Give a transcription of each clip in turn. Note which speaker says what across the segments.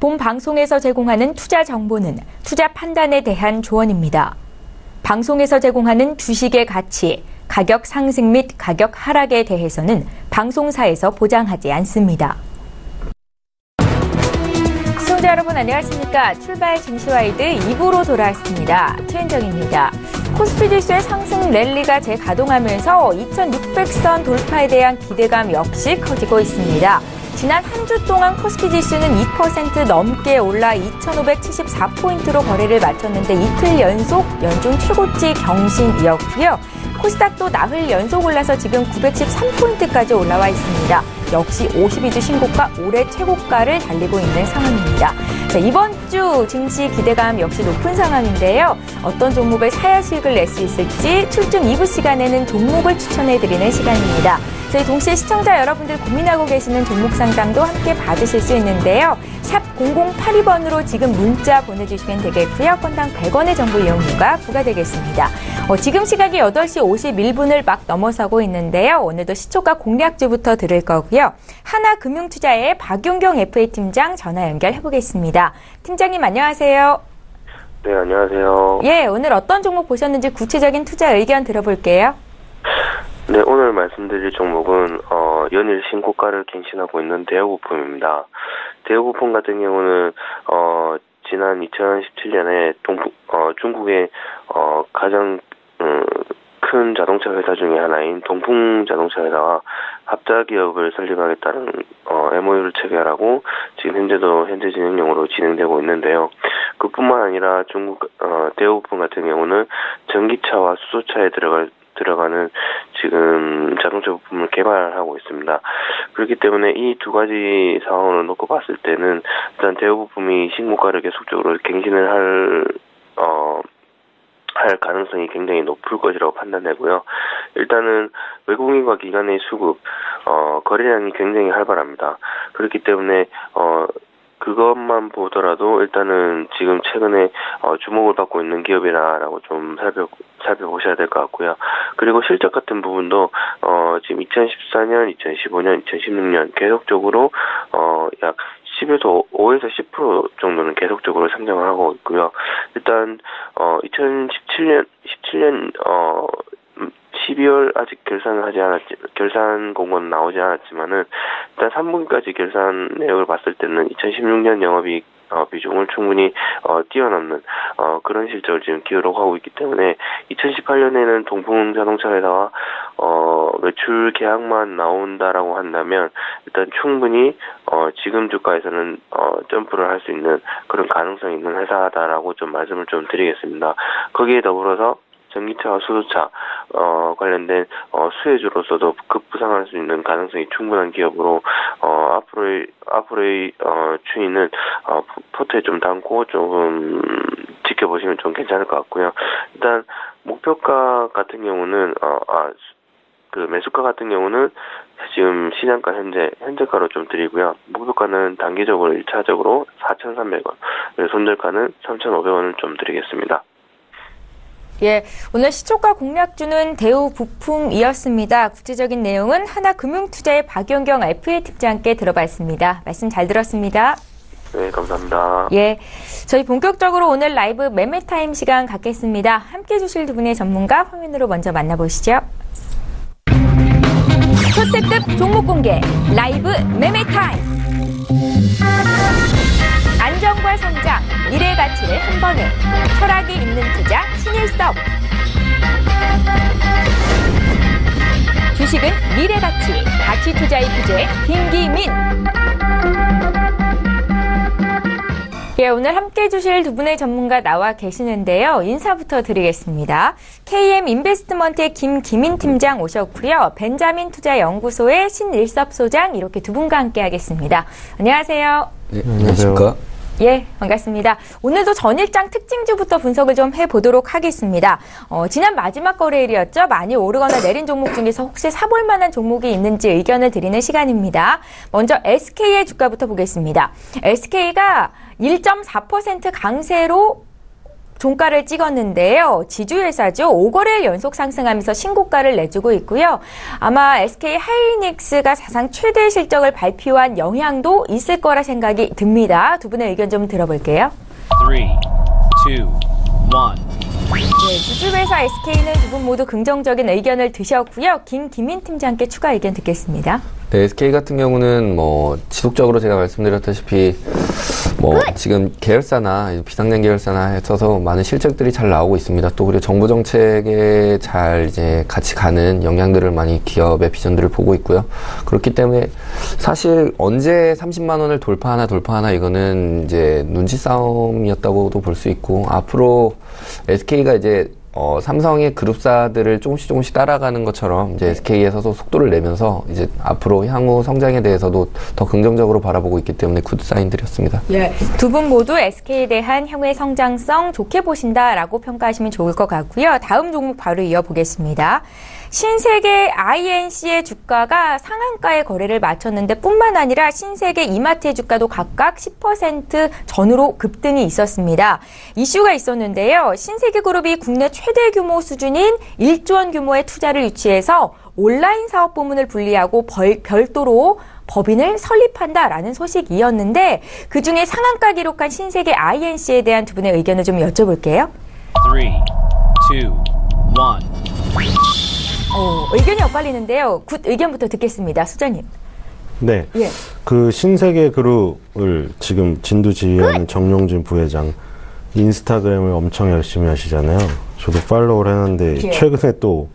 Speaker 1: 본 방송에서 제공하는 투자 정보는 투자 판단에 대한 조언입니다. 방송에서 제공하는 주식의 가치, 가격 상승 및 가격 하락에 대해서는 방송사에서 보장하지 않습니다. 시청자 여러분 안녕하십니까? 출발 증시와이드 2부로 돌아왔습니다. 최은정입니다. 코스피 지수의 상승 랠리가 재가동하면서 2600선 돌파에 대한 기대감 역시 커지고 있습니다. 지난 한 주 동안 코스피 지수는 2% 넘게 올라 2574포인트로 거래를 마쳤는데 이틀 연속 연중 최고치 경신이었고요. 코스닥도 나흘 연속 올라서 지금 913포인트까지 올라와 있습니다. 역시 52주 신고가 올해 최고가를 달리고 있는 상황입니다. 자, 이번 주 증시 기대감 역시 높은 상황인데요. 어떤 종목을 사야 수익을 낼 수 있을지 출중 2부 시간에는 종목을 추천해드리는 시간입니다. 저희 동시에 시청자 여러분들 고민하고 계시는 종목 상담도 함께 받으실 수 있는데요. 샵 0082번으로 지금 문자 보내주시면 되겠고요. 건당 100원의 정보 이용료가 부과되겠습니다. 지금 시각이 8시 51분을 막 넘어서고 있는데요. 오늘도 시초가 공략주부터 들을 거고요. 하나금융투자의 박용경 FA팀장 전화 연결해보겠습니다. 팀장님 안녕하세요.
Speaker 2: 네, 안녕하세요.
Speaker 1: 예, 오늘 어떤 종목 보셨는지 구체적인 투자 의견 들어볼게요.
Speaker 2: 네, 오늘 말씀드릴 종목은 연일 신고가를 갱신하고 있는 대우부품입니다. 대우부품 같은 경우는 지난 2017년에 중국의 가장 큰 자동차 회사 중에 하나인 동풍 자동차 회사와 합자 기업을 설립하겠다는 MOU를 체결하고 지금 현재 진행형으로 진행되고 있는데요. 그뿐만 아니라 중국 대우부품 같은 경우는 전기차와 수소차에 들어가는 지금 자동차 부품을 개발하고 있습니다. 그렇기 때문에 이 두 가지 상황을 놓고 봤을 때는 일단 대우부품이 신고가를 계속적으로 갱신을 할 가능성이 굉장히 높을 것이라고 판단되고요. 일단은 외국인과 기관의 수급, 거래량이 굉장히 활발합니다. 그렇기 때문에 그것만 보더라도 일단은 지금 최근에 주목을 받고 있는 기업이라고 좀 살펴보셔야 될 것 같고요. 그리고 실적 같은 부분도 지금 2014년, 2015년, 2016년 계속적으로 약 5에서 10% 정도는 계속적으로 상장을 하고 있고요. 일단 2017년 12월 아직 결산 공고는 나오지 않았지만은 일단 3분기까지 결산 내역을 봤을 때는 2016년 영업이익 비중을 충분히 뛰어넘는 그런 실적을 지금 기록하고 있기 때문에 2018년에는 동풍 자동차 회사와 매출 계약만 나온다라고 한다면 일단 충분히 지금 주가에서는 점프를 할 수 있는 그런 가능성이 있는 회사다라고 좀 말씀을 좀 드리겠습니다. 거기에 더불어서 전기차와 수소차 관련된 수혜주로서도 급부상할 수 있는 가능성이 충분한 기업으로 앞으로의 추이는 포트에 좀 담고 조금 지켜보시면 좀 괜찮을 것 같고요. 일단 목표가 같은 경우는 그 매수가 같은 경우는 지금 시장가 현재가로 좀 드리고요. 목표가는 단기적으로 1차적으로 4,300원, 손절가는 3,500원을 좀 드리겠습니다.
Speaker 1: 예, 오늘 시초가 공략주는 대우부품이었습니다. 구체적인 내용은 하나금융투자의 박용경 FA팀장께 들어봤습니다. 말씀 잘 들었습니다.
Speaker 2: 네, 감사합니다.
Speaker 1: 예, 저희 본격적으로 오늘 라이브 매매타임 시간 갖겠습니다. 함께해 주실 두 분의 전문가 화면으로 먼저 만나보시죠. 초특급 종목 공개 라이브 매매타임. 안정과 성장, 미래의 가치를 한 번에 철학이 있는 투자 신일섭. 주식은 미래가치, 가치 투자의 규제 김기민. 예, 오늘 함께해 주실 두 분의 전문가 나와 계시는데요. 인사부터 드리겠습니다. KM 인베스트먼트의 김기민 팀장 오셨고요. 벤자민 투자연구소의 신일섭 소장 이렇게 두 분과 함께 하겠습니다. 안녕하세요.
Speaker 3: 네, 안녕하십니까.
Speaker 1: 예, 반갑습니다. 오늘도 전일장 특징주부터 분석을 좀 해보도록 하겠습니다. 지난 마지막 거래일이었죠. 많이 오르거나 내린 종목 중에서 혹시 사볼 만한 종목이 있는지 의견을 드리는 시간입니다. 먼저 SK의 주가부터 보겠습니다. SK가 1.4% 강세로 종가를 찍었는데요. 지주회사죠. 5거래일 연속 상승하면서 신고가를 내주고 있고요. 아마 SK 하이닉스가 사상 최대 실적을 발표한 영향도 있을 거라 생각이 듭니다. 두 분의 의견 좀 들어볼게요.
Speaker 3: 3, 2, 1.
Speaker 1: 네, 지주회사 SK는 두 분 모두 긍정적인 의견을 드셨고요. 김인 팀장께 추가 의견 듣겠습니다.
Speaker 4: 네, SK 같은 경우는 지속적으로 제가 말씀드렸다시피 지금 계열사나 비상장 계열사나 해서 많은 실적들이 잘 나오고 있습니다. 또 그리고 정부 정책에 잘 이제 같이 가는 영향들을 많이 기업의 비전들을 보고 있고요. 그렇기 때문에 사실 언제 30만 원을 돌파하나 이거는 이제 눈치 싸움이었다고도 볼 수 있고, 앞으로 SK가 이제 삼성의 그룹사들을 조금씩 따라가는 것처럼 이제 SK에서도 속도를 내면서 이제 앞으로 향후 성장에 대해서도 더 긍정적으로 바라보고 있기 때문에 굿 사인드렸습니다.
Speaker 1: 예, 두 분 모두 SK에 대한 향후의 성장성 좋게 보신다라고 평가하시면 좋을 것 같고요. 다음 종목 바로 이어보겠습니다. 신세계 INC의 주가가 상한가에 거래를 마쳤는데 뿐만 아니라 신세계 이마트의 주가도 각각 10% 전후로 급등이 있었습니다. 이슈가 있었는데요. 신세계그룹이 국내 최대 규모 수준인 1조 원 규모의 투자를 유치해서 온라인 사업 부문을 분리하고 별도로 법인을 설립한다라는 소식이었는데, 그중에 상한가 기록한 신세계 INC에 대한 두 분의 의견을 좀 여쭤볼게요.
Speaker 3: 3, 2, 1.
Speaker 1: 의견이 엇갈리는데요. 굿 의견부터 듣겠습니다. 수장님.
Speaker 5: 네.
Speaker 1: 예.
Speaker 5: 그 신세계 그룹을 지금 진두지휘하는 정용진 부회장, 인스타그램을 엄청 열심히 하시잖아요. 저도 팔로우를 했는데,
Speaker 1: 예.
Speaker 5: 최근에 또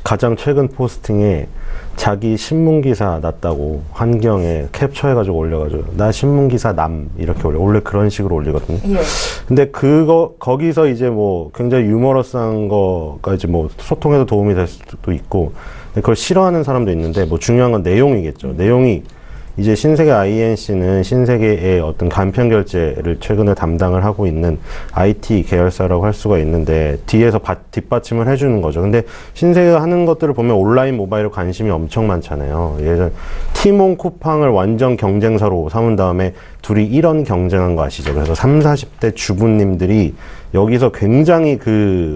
Speaker 5: 가장 최근 포스팅에 자기 신문기사 났다고 환경에 캡처해가지고 올려가지고, 나 신문기사 남 이렇게 원래 그런 식으로 올리거든요.
Speaker 1: 예.
Speaker 5: 근데 거기서 이제 굉장히 유머러스한 거가 이제 소통에도 도움이 될 수도 있고, 그걸 싫어하는 사람도 있는데, 중요한 건 내용이겠죠. 내용이 이제 신세계 INC는 신세계의 어떤 간편 결제를 최근에 담당을 하고 있는 IT 계열사라고 할 수가 있는데, 뒤에서 뒷받침을 해주는 거죠. 근데 신세계가 하는 것들을 보면 온라인 모바일에 관심이 엄청 많잖아요. 예전 티몬 쿠팡을 완전 경쟁사로 삼은 다음에 둘이 1원 경쟁한 거 아시죠? 그래서 30, 40대 주부님들이 여기서 굉장히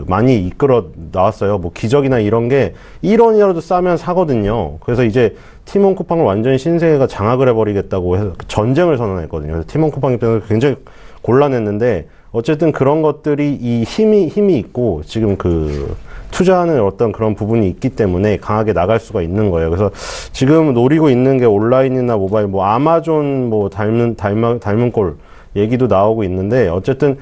Speaker 5: 많이 이끌어 나왔어요. 기적이나 이런 게 1원이라도 싸면 사거든요. 그래서 이제 티몬 쿠팡을 완전히 신세계가 장악을 해버리겠다고 해서 전쟁을 선언했거든요. 그래서 티몬 쿠팡 입장에서 굉장히 곤란했는데, 어쨌든 그런 것들이 이 힘이 있고, 지금 투자하는 어떤 그런 부분이 있기 때문에 강하게 나갈 수가 있는 거예요. 그래서 지금 노리고 있는 게 온라인이나 모바일, 아마존 닮은 꼴 얘기도 나오고 있는데, 어쨌든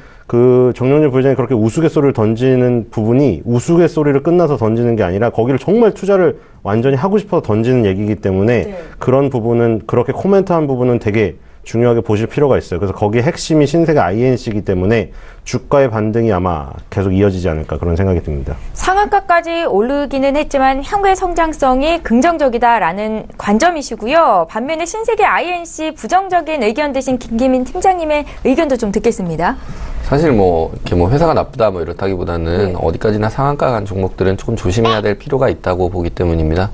Speaker 5: 정용진 부회장이 그렇게 우스갯소리를 던지는 부분이 우스갯소리를 끝나서 던지는 게 아니라 거기를 정말 투자를 완전히 하고 싶어서 던지는 얘기이기 때문에,
Speaker 1: 네.
Speaker 5: 그런 부분은, 그렇게 코멘트한 부분은 되게 중요하게 보실 필요가 있어요. 그래서 거기에 핵심이 신세계 INC이기 때문에 주가의 반등이 아마 계속 이어지지 않을까, 그런 생각이 듭니다.
Speaker 1: 상한가까지 오르기는 했지만 향후의 성장성이 긍정적이다라는 관점이시고요. 반면에 신세계 INC 부정적인 의견 드신 김기민 팀장님의 의견도 좀 듣겠습니다.
Speaker 4: 사실 이렇게 회사가 나쁘다 이렇다기보다는
Speaker 1: 네.
Speaker 4: 어디까지나 상한가 간 종목들은 조금 조심해야 될 필요가 있다고 보기 때문입니다.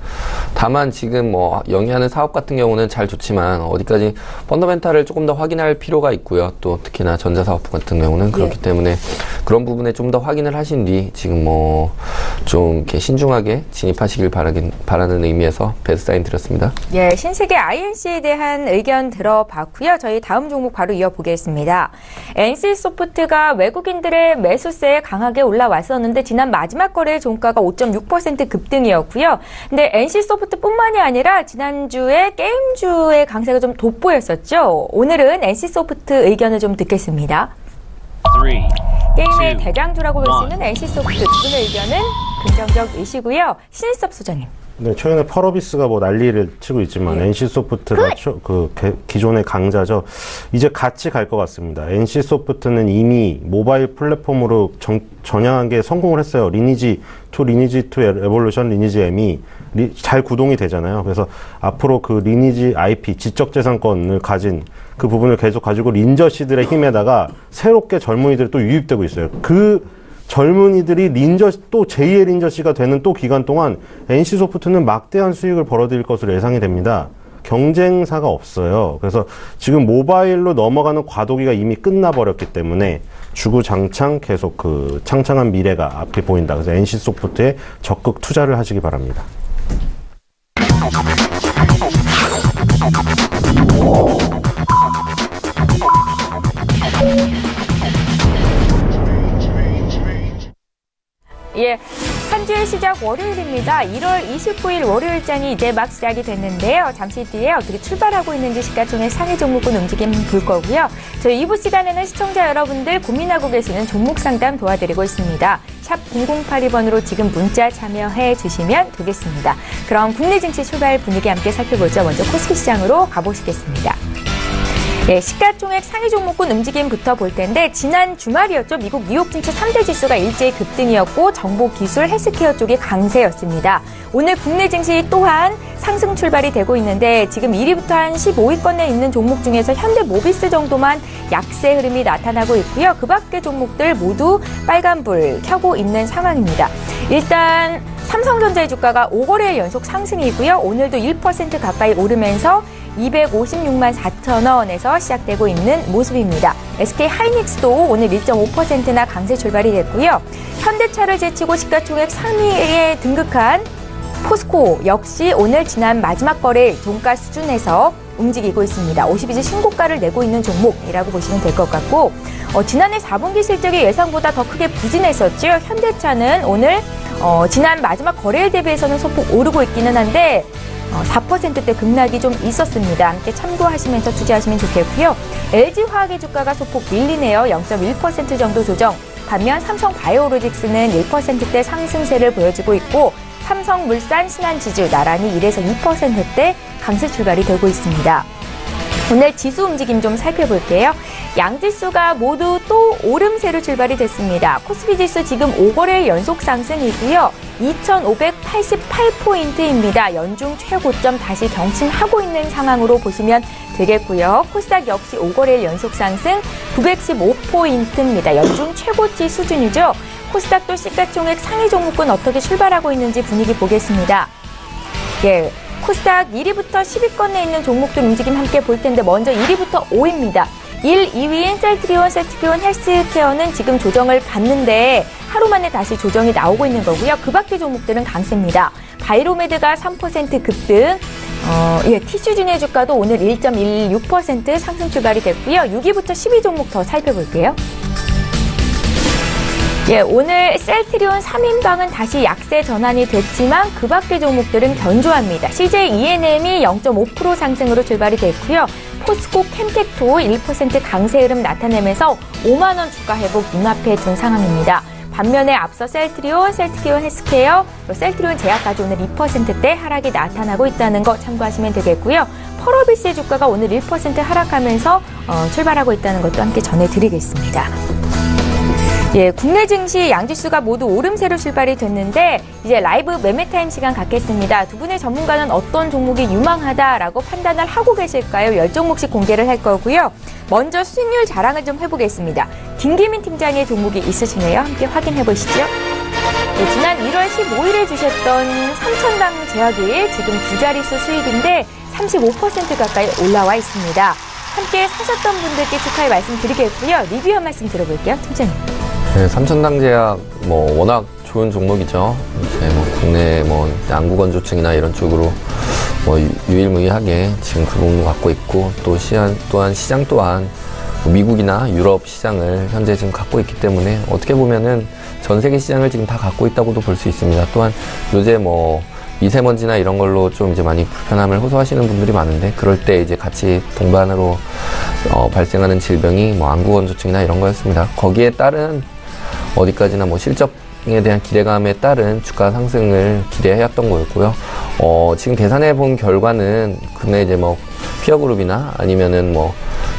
Speaker 4: 다만 지금 영위하는 사업 같은 경우는 잘 좋지만 어디까지 펀더멘탈을 조금 더 확인할 필요가 있고요. 또 특히나 전자사업부 같은 경우는 그렇기 때문에 그런 부분에 좀 더 확인을 하신 뒤 지금 좀 이렇게 신중하게 진입하시길 바라는 의미에서 배드 사인 드렸습니다.
Speaker 1: 예, 신세계 INC에 대한 의견 들어봤고요. 저희 다음 종목 바로 이어보겠습니다. NC소프트가 외국인들의 매수세에 강하게 올라왔었는데, 지난 마지막 거래 종가가 5.6% 급등이었고요. 근데 NC소프트뿐만이 아니라 지난주에 게임주의 강세가 좀 돋보였었죠. 오늘은 NC소프트 의견을 좀 듣겠습니다.
Speaker 3: 3,
Speaker 1: 게임의
Speaker 3: 2,
Speaker 1: 대장주라고 볼 수 있는 NC소프트 두 분의 의견은 긍정적이시고요. 신일섭 소장님.
Speaker 5: 네, 최근에 펄어비스가 난리를 치고 있지만, NC소프트가 기존의 강자죠. 이제 같이 갈 것 같습니다. NC소프트는 이미 모바일 플랫폼으로 전향한 게 성공을 했어요. 리니지 2 에볼루션, 리니지 M이 잘 구동이 되잖아요. 그래서 앞으로 리니지 IP, 지적재산권을 가진 그 부분을 계속 가지고 린저씨들의 힘에다가 새롭게 젊은이들이 또 유입되고 있어요. 젊은이들이 또 제2의 린저씨가 되는 또 기간 동안 NC소프트는 막대한 수익을 벌어들일 것으로 예상이 됩니다. 경쟁사가 없어요. 그래서 지금 모바일로 넘어가는 과도기가 이미 끝나버렸기 때문에 주구장창 계속 그 창창한 미래가 앞에 보인다. 그래서 NC소프트에 적극 투자를 하시기 바랍니다.
Speaker 1: 예, 한 주의 시작 월요일입니다. 1월 29일 월요일장이 이제 막 시작이 됐는데요. 잠시 뒤에 어떻게 출발하고 있는지 시가총액 상위 종목군 움직임 볼 거고요. 저희 2부 시간에는 시청자 여러분들 고민하고 계시는 종목 상담 도와드리고 있습니다. 샵 0082번으로 지금 문자 참여해 주시면 되겠습니다. 그럼 국내 증시 출발 분위기 함께 살펴보죠. 먼저 코스피 시장으로 가보시겠습니다. 네, 시가총액 상위 종목군 움직임부터 볼 텐데 지난 주말이었죠. 미국 뉴욕 증시 3대 지수가 일제히 급등이었고 정보기술, 헬스케어 쪽이 강세였습니다. 오늘 국내 증시 또한 상승 출발이 되고 있는데 지금 1위부터 한 15위권에 있는 종목 중에서 현대모비스 정도만 약세 흐름이 나타나고 있고요. 그 밖의 종목들 모두 빨간불 켜고 있는 상황입니다. 일단 삼성전자의 주가가 5거래일 연속 상승이고요. 오늘도 1% 가까이 오르면서 256만 4천 원에서 시작되고 있는 모습입니다. SK하이닉스도 오늘 1.5%나 강세 출발이 됐고요. 현대차를 제치고 시가총액 3위에 등극한 포스코 역시 오늘 지난 마지막 거래일 종가 수준에서 움직이고 있습니다. 52주 신고가를 내고 있는 종목이라고 보시면 될 것 같고 지난해 4분기 실적이 예상보다 더 크게 부진했었죠. 현대차는 오늘 지난 마지막 거래일 대비해서는 소폭 오르고 있기는 한데 4%대 급락이 좀 있었습니다. 함께 참고하시면서 투자하시면 좋겠고요. LG화학의 주가가 소폭 밀리네요. 0.1% 정도 조정. 반면 삼성바이오로직스는 1%대 상승세를 보여주고 있고 삼성물산, 신한지주 나란히 1에서 2%대 강세 출발이 되고 있습니다. 오늘 지수 움직임 좀 살펴볼게요. 양지수가 모두 또 오름세로 출발이 됐습니다. 코스피 지수 지금 5거래일 연속 상승이고요. 2,588포인트입니다. 연중 최고점 다시 경신하고 있는 상황으로 보시면 되겠고요. 코스닥 역시 5거래일 연속 상승 915포인트입니다. 연중 최고치 수준이죠. 코스닥도 시가총액 상위 종목군 어떻게 출발하고 있는지 분위기 보겠습니다. 예. 코스닥 1위부터 10위권에 있는 종목들 움직임 함께 볼 텐데 먼저 1위부터 5위입니다. 1, 2위인 셀트리온, 헬스케어는 지금 조정을 받는데 하루 만에 다시 조정이 나오고 있는 거고요. 그 밖의 종목들은 강세입니다. 바이로메드가 3% 급등, 티슈진의 주가도 오늘 1.16% 상승 출발이 됐고요. 6위부터 10위 종목 더 살펴볼게요. 예, 오늘 셀트리온 3인방은 다시 약세 전환이 됐지만 그 밖의 종목들은 견조합니다. CJ ENM이 0.5% 상승으로 출발이 됐고요. 포스코 캠텍도 1% 강세 흐름 나타내면서 5만 원 주가 회복 눈앞에 둔 상황입니다. 반면에 앞서 셀트리온 헬스케어, 셀트리온 제약까지 오늘 2%대 하락이 나타나고 있다는 거 참고하시면 되겠고요. 펄어비스의 주가가 오늘 1% 하락하면서 출발하고 있다는 것도 함께 전해드리겠습니다. 예, 국내 증시 양지수가 모두 오름세로 출발이 됐는데 이제 라이브 매매타임 시간 갖겠습니다. 두 분의 전문가는 어떤 종목이 유망하다라고 판단을 하고 계실까요? 10종목씩 공개를 할 거고요. 먼저 수익률 자랑을 좀 해보겠습니다. 김기민 팀장의 종목이 있으시네요. 함께 확인해 보시죠. 네, 지난 1월 15일에 주셨던 삼천당 제약이 지금 두 자릿수 수익인데 35% 가까이 올라와 있습니다. 함께 사셨던 분들께 축하의 말씀 드리겠고요. 리뷰 한 말씀 들어볼게요. 팀장님.
Speaker 4: 네, 삼천당제약 워낙 좋은 종목이죠. 이제 국내 안구건조증이나 이런 쪽으로 유일무이하게 지금 그 부분을 갖고 있고 또한 시장 또한 미국이나 유럽 시장을 현재 지금 갖고 있기 때문에 어떻게 보면은 전 세계 시장을 지금 다 갖고 있다고도 볼 수 있습니다. 또한 요새 미세먼지나 이런 걸로 좀 이제 많이 불편함을 호소하시는 분들이 많은데 그럴 때 이제 같이 동반으로 발생하는 질병이 안구건조증이나 이런 거였습니다. 거기에 따른 어디까지나 실적에 대한 기대감에 따른 주가 상승을 기대해왔던 거였고요. 지금 계산해 본 결과는 근데 이제 피어그룹이나 아니면은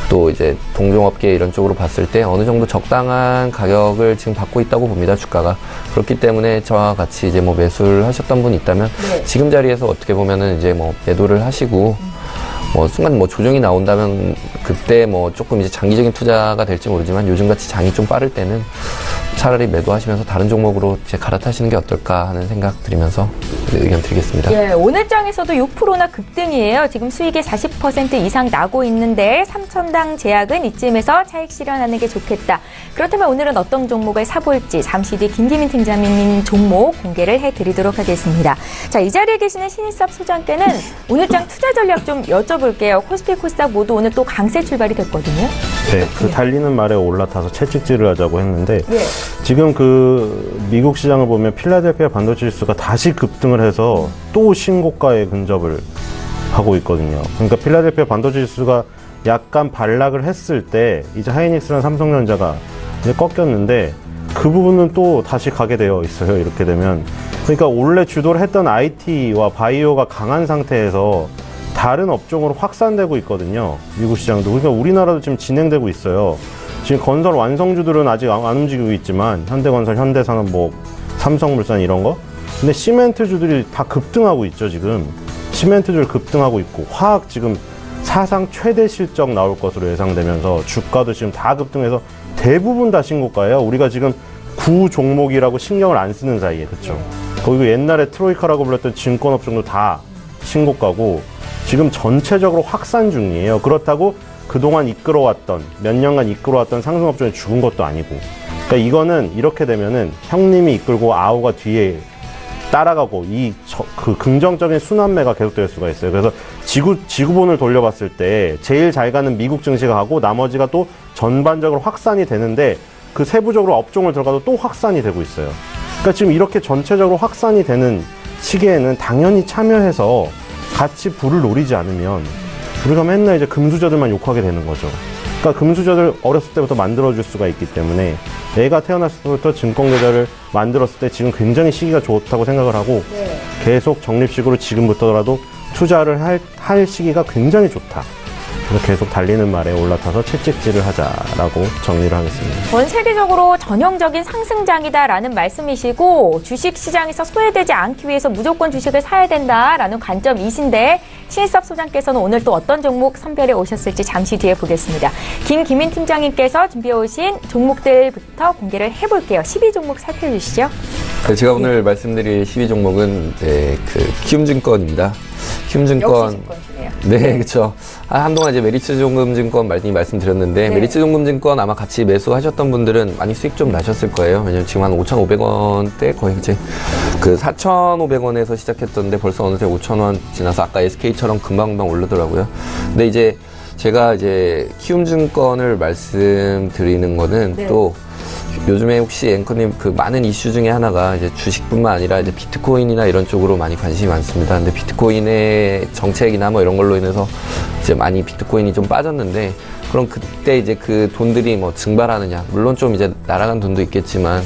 Speaker 4: 또 이제 동종업계 이런 쪽으로 봤을 때 어느 정도 적당한 가격을 지금 받고 있다고 봅니다. 주가가. 그렇기 때문에 저와 같이 이제 매수를 하셨던 분이 있다면
Speaker 1: 네.
Speaker 4: 지금 자리에서 어떻게 보면은 이제 매도를 하시고 순간 조정이 나온다면 그때 조금 이제 장기적인 투자가 될지 모르지만 요즘같이 장이 좀 빠를 때는 차라리 매도하시면서 다른 종목으로 이제 갈아타시는 게 어떨까 하는 생각 드리면서 의견 드리겠습니다.
Speaker 1: 예, 오늘 장에서도 6%나 급등이에요. 지금 수익이 40% 이상 나고 있는데 3천당 제약은 이쯤에서 차익 실현하는 게 좋겠다. 그렇다면 오늘은 어떤 종목을 사볼지 잠시 뒤 김기민 팀장님 종목 공개를 해드리도록 하겠습니다. 자, 이 자리에 계시는 신일섭 소장께는 오늘 장 투자 전략 좀 여쭤볼게요. 코스피, 코스닥 모두 오늘 또 강세 출발이 됐거든요.
Speaker 5: 네, 그 달리는 말에 올라타서 채찍질을 하자고 했는데
Speaker 1: 예.
Speaker 5: 지금 그 미국 시장을 보면 필라델피아 반도체 지수가 다시 급등을 해서 또 신고가에 근접을 하고 있거든요. 그러니까 필라델피아 반도체 지수가 약간 반락을 했을 때 이제 하이닉스랑 삼성전자가 이제 꺾였는데 그 부분은 또 다시 가게 되어 있어요. 이렇게 되면 그러니까 원래 주도를 했던 IT와 바이오가 강한 상태에서 다른 업종으로 확산되고 있거든요. 미국 시장도. 그러니까 우리나라도 지금 진행되고 있어요. 지금 건설 완성주들은 아직 안 움직이고 있지만 현대건설, 현대산업, 뭐 삼성물산 이런 거. 근데 시멘트주들이 다 급등하고 있죠. 지금 시멘트주들 급등하고 있고 화학 지금 사상 최대 실적 나올 것으로 예상되면서 주가도 지금 다 급등해서 대부분 다 신고가예요. 우리가 지금 구 종목이라고 신경을 안 쓰는 사이에. 그렇죠. 그리고 옛날에 트로이카라고 불렀던 증권업종도 다 신고가고 지금 전체적으로 확산 중이에요. 그렇다고 그동안 이끌어왔던 몇 년간 이끌어왔던 상승업종이 죽은 것도 아니고. 그러니까 이거는 이렇게 되면은 형님이 이끌고 아우가 뒤에 따라가고 그 긍정적인 순환매가 계속될 수가 있어요. 그래서 지구본을 돌려봤을 때 제일 잘 가는 미국 증시가 가고 나머지가 또 전반적으로 확산이 되는데 그 세부적으로 업종을 들어가도 또 확산이 되고 있어요. 그러니까 지금 이렇게 전체적으로 확산이 되는 시기에는 당연히 참여해서 같이 부를 노리지 않으면 우리가 맨날 이제 금수저들만 욕하게 되는 거죠. 그러니까 금수저들 어렸을 때부터 만들어줄 수가 있기 때문에 내가 태어났을 때부터 증권계좌를 만들었을 때 지금 굉장히 시기가 좋다고 생각을 하고 계속 적립식으로 지금부터라도 투자를 할 시기가 굉장히 좋다. 그래서 계속 달리는 말에 올라타서 채찍질을 하자라고 정리를 하겠습니다.
Speaker 1: 전 세계적으로 전형적인 상승장이다라는 말씀이시고 주식시장에서 소외되지 않기 위해서 무조건 주식을 사야 된다라는 관점이신데 신일섭 소장께서는 오늘 또 어떤 종목 선별해 오셨을지 잠시 뒤에 보겠습니다. 김기민 팀장님께서 준비해 오신 종목들부터 공개를 해볼게요. 12종목 살펴주시죠.
Speaker 4: 네, 제가 오늘 말씀드릴 12종목은 키움증권입니다. 키움증권.
Speaker 1: 역시 증권이네요.
Speaker 4: 네, 그렇죠. 한동안 이제 메리츠종금증권 많이 말씀드렸는데
Speaker 1: 네.
Speaker 4: 메리츠종금증권 아마 같이 매수하셨던 분들은 많이 수익 좀 나셨을 거예요. 왜냐면 지금 한 5,500원대 거의 이제 그 4,500원에서 시작했던데 벌써 어느새 5,000원 지나서 아까 SK처럼 금방금방 오르더라고요. 근데 이제 제가 이제 키움증권을 말씀드리는 거는
Speaker 1: 네.
Speaker 4: 또 요즘에 혹시 앵커님 그 많은 이슈 중에 하나가 이제 주식뿐만 아니라 이제 비트코인이나 이런 쪽으로 많이 관심이 많습니다. 근데 비트코인의 정책이나 뭐 이런 걸로 인해서 이제 많이 비트코인이 좀 빠졌는데 그럼 그때 이제 그 돈들이 뭐 증발하느냐. 물론 좀 이제 날아간 돈도 있겠지만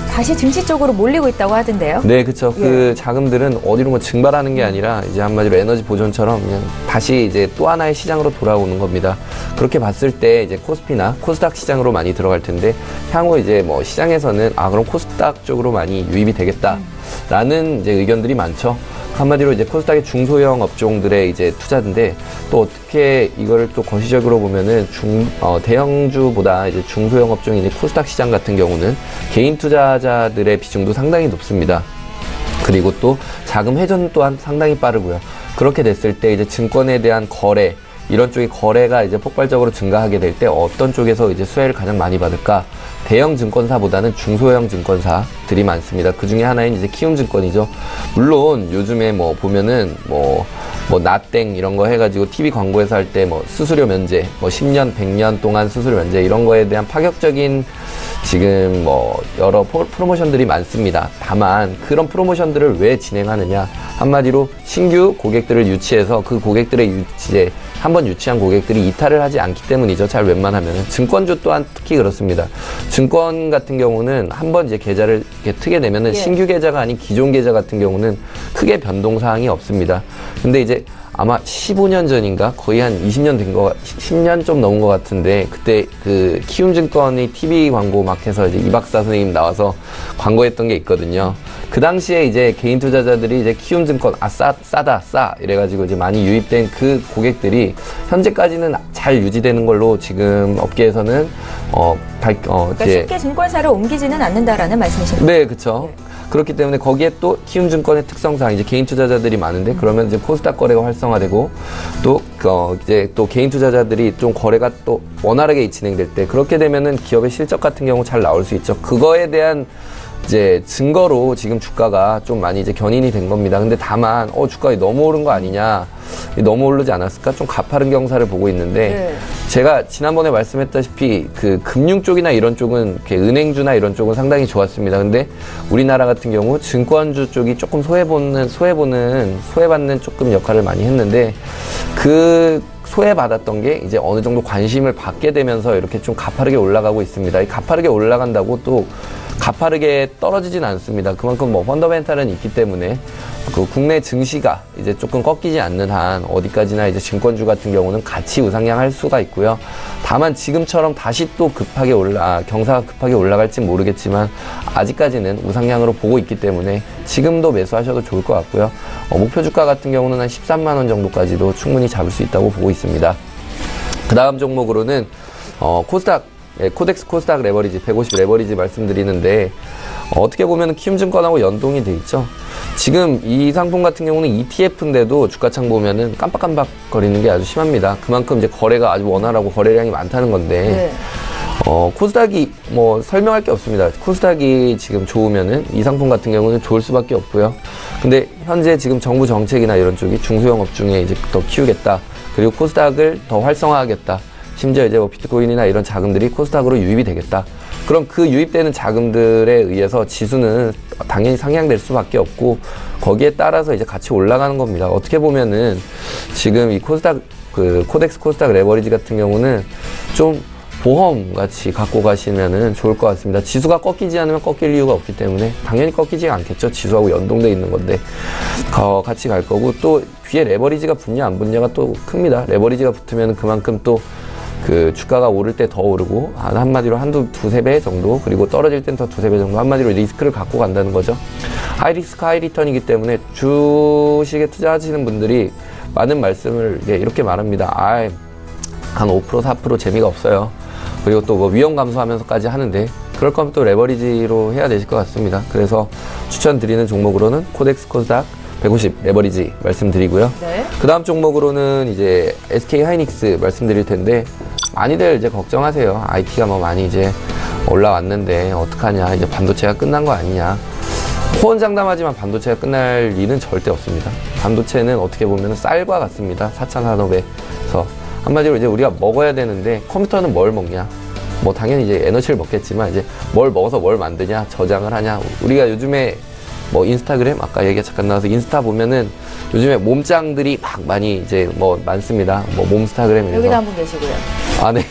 Speaker 1: 다시 증시 쪽으로 몰리고 있다고 하던데요.
Speaker 4: 네, 그렇죠. 그 자금들은 어디로 뭐 증발하는 게 아니라 이제 한마디로 에너지 보존처럼 그냥 다시 이제 또 하나의 시장으로 돌아오는 겁니다. 그렇게 봤을 때 이제 코스피나 코스닥 시장으로 많이 들어갈 텐데 향후 이제 뭐 시장에서는 그럼 코스닥 쪽으로 많이 유입이 되겠다라는 이제 의견들이 많죠. 한마디로 이제 코스닥의 중소형 업종들의 이제 투자인데 또 어떻게 이거를 또 거시적으로 보면은 대형주보다 이제 중소형 업종이 이제 코스닥 시장 같은 경우는 개인 투자자들의 비중도 상당히 높습니다. 그리고 또 자금 회전 또한 상당히 빠르고요. 그렇게 됐을 때 이제 증권에 대한 거래 이런 쪽의 거래가 이제 폭발적으로 증가하게 될 때 어떤 쪽에서 이제 수혜를 가장 많이 받을까? 대형 증권사보다는 중소형 증권사들이 많습니다. 그 중에 하나인 이제 키움증권이죠. 물론 요즘에 뭐 보면은 뭐 나땡 이런 거 해가지고 TV 광고에서 할 때 뭐 수수료 면제, 뭐 10년, 100년 동안 수수료 면제 이런 거에 대한 파격적인 지금 뭐 여러 프로모션들이 많습니다. 다만 그런 프로모션들을 왜 진행하느냐? 한마디로 신규 고객들을 유치해서 그 고객들의 이제 한번 유치한 고객들이 이탈을 하지 않기 때문이죠. 잘 웬만하면은. 증권주 또한 특히 그렇습니다. 증권 같은 경우는 한번 이제 계좌를 이렇게 트게 되면은 신규 계좌가 아닌 기존 계좌 같은 경우는 크게 변동사항이 없습니다. 근데 이제 아마 15년 전인가 거의 한 20년 된 거, 10년 좀 넘은 것 같은데 그때 그 키움증권이 TV 광고 막 해서 이제 이 박사 선생님 나와서 광고했던 게 있거든요. 그 당시에 이제 개인 투자자들이 이제 키움증권 싸 이래가지고 이제 많이 유입된 그 고객들이 현재까지는 잘 유지되는 걸로 지금 업계에서는
Speaker 1: 그러니까
Speaker 4: 이제
Speaker 1: 쉽게 증권사를 옮기지는 않는다라는 말씀이신 거죠?
Speaker 4: 네, 그렇죠. 그렇기 때문에 거기에 또 키움증권의 특성상 이제 개인 투자자들이 많은데 그러면 이제 코스닥 거래가 활성화되고 또 이제 또 개인 투자자들이 좀 거래가 또 원활하게 진행될 때 그렇게 되면은 기업의 실적 같은 경우 잘 나올 수 있죠. 그거에 대한 이제 증거로 지금 주가가 좀 많이 이제 견인이 된 겁니다. 근데 다만 주가가 너무 오른 거 아니냐, 너무 오르지 않았을까, 좀 가파른 경사를 보고 있는데
Speaker 1: 네.
Speaker 4: 제가 지난번에 말씀했다시피 그 금융 쪽이나 이런 쪽은 이렇게 은행주나 이런 쪽은 상당히 좋았습니다. 근데 우리나라 같은 경우 증권주 쪽이 조금 소외받는 조금 역할을 많이 했는데 그 소외받았던 게 이제 어느 정도 관심을 받게 되면서 이렇게 좀 가파르게 올라가고 있습니다. 이 가파르게 올라간다고 또 가파르게 떨어지진 않습니다. 그만큼 뭐 펀더멘탈은 있기 때문에 그 국내 증시가 이제 조금 꺾이지 않는 한 어디까지나 이제 증권주 같은 경우는 같이 우상향할 수가 있고요. 다만 지금처럼 다시 또 경사가 급하게 올라갈진 모르겠지만 아직까지는 우상향으로 보고 있기 때문에 지금도 매수하셔도 좋을 것 같고요. 목표 주가 같은 경우는 한 13만 원 정도까지도 충분히 잡을 수 있다고 보고 있습니다. 그 다음 종목으로는 코덱스 코스닥 레버리지 150 레버리지 말씀드리는데 어떻게 보면 키움증권하고 연동이 돼 있죠. 지금 이 상품 같은 경우는 ETF인데도 주가창 보면은 깜빡깜빡 거리는 게 아주 심합니다. 그만큼 이제 거래가 아주 원활하고 거래량이 많다는 건데
Speaker 1: 네.
Speaker 4: 코스닥이 뭐 설명할 게 없습니다. 코스닥이 지금 좋으면은 이 상품 같은 경우는 좋을 수밖에 없고요. 근데 현재 지금 정부 정책이나 이런 쪽이 중소형업 중에 이제 더 키우겠다. 그리고 코스닥을 더 활성화하겠다. 심지어 이제 뭐 비트코인이나 이런 자금들이 코스닥으로 유입이 되겠다. 그럼 그 유입되는 자금들에 의해서 지수는 당연히 상향될 수밖에 없고 거기에 따라서 이제 같이 올라가는 겁니다. 어떻게 보면은 지금 이 코덱스 코스닥 레버리지 같은 경우는 좀 보험 같이 갖고 가시면은 좋을 것 같습니다. 지수가 꺾이지 않으면 꺾일 이유가 없기 때문에 당연히 꺾이지 않겠죠. 지수하고 연동돼 있는 건데 같이 갈 거고 또 뒤에 레버리지가 붙냐 안 붙냐가 또 큽니다. 레버리지가 붙으면 그만큼 또 그 주가가 오를 때 더 오르고 한마디로 두세 배 정도 그리고 떨어질 땐 더 두세 배 정도 한마디로 리스크를 갖고 간다는 거죠. 하이 리스크 하이 리턴이기 때문에 주식에 투자하시는 분들이 많은 말씀을 이렇게 말합니다. 한 5% 4% 재미가 없어요. 그리고 또 뭐 위험 감소하면서까지 하는데 그럴 거면 또 레버리지로 해야 되실 것 같습니다. 그래서 추천드리는 종목으로는 코덱스 코스닥 150 레버리지 말씀드리고요.
Speaker 1: 네.
Speaker 4: 그 다음 종목으로는 이제 SK 하이닉스 말씀드릴 텐데 많이들 이제 걱정하세요. IT가 뭐 많이 이제 올라왔는데 어떡하냐, 이제 반도체가 끝난 거 아니냐. 호언장담하지만 반도체가 끝날 리는 절대 없습니다. 반도체는 어떻게 보면 쌀과 같습니다. 4차 산업에서 한마디로 이제 우리가 먹어야 되는데 컴퓨터는 뭘 먹냐? 뭐 당연히 이제 에너지를 먹겠지만 이제 뭘 먹어서 뭘 만드냐, 저장을 하냐. 우리가 요즘에 뭐 인스타그램 아까 얘기가 잠깐 나와서 인스타 보면은 요즘에 몸짱들이 막 많이 이제 뭐 많습니다. 뭐 몸스타그램 이래서
Speaker 1: 여기도 한 분 계시고요.
Speaker 4: 아, 네.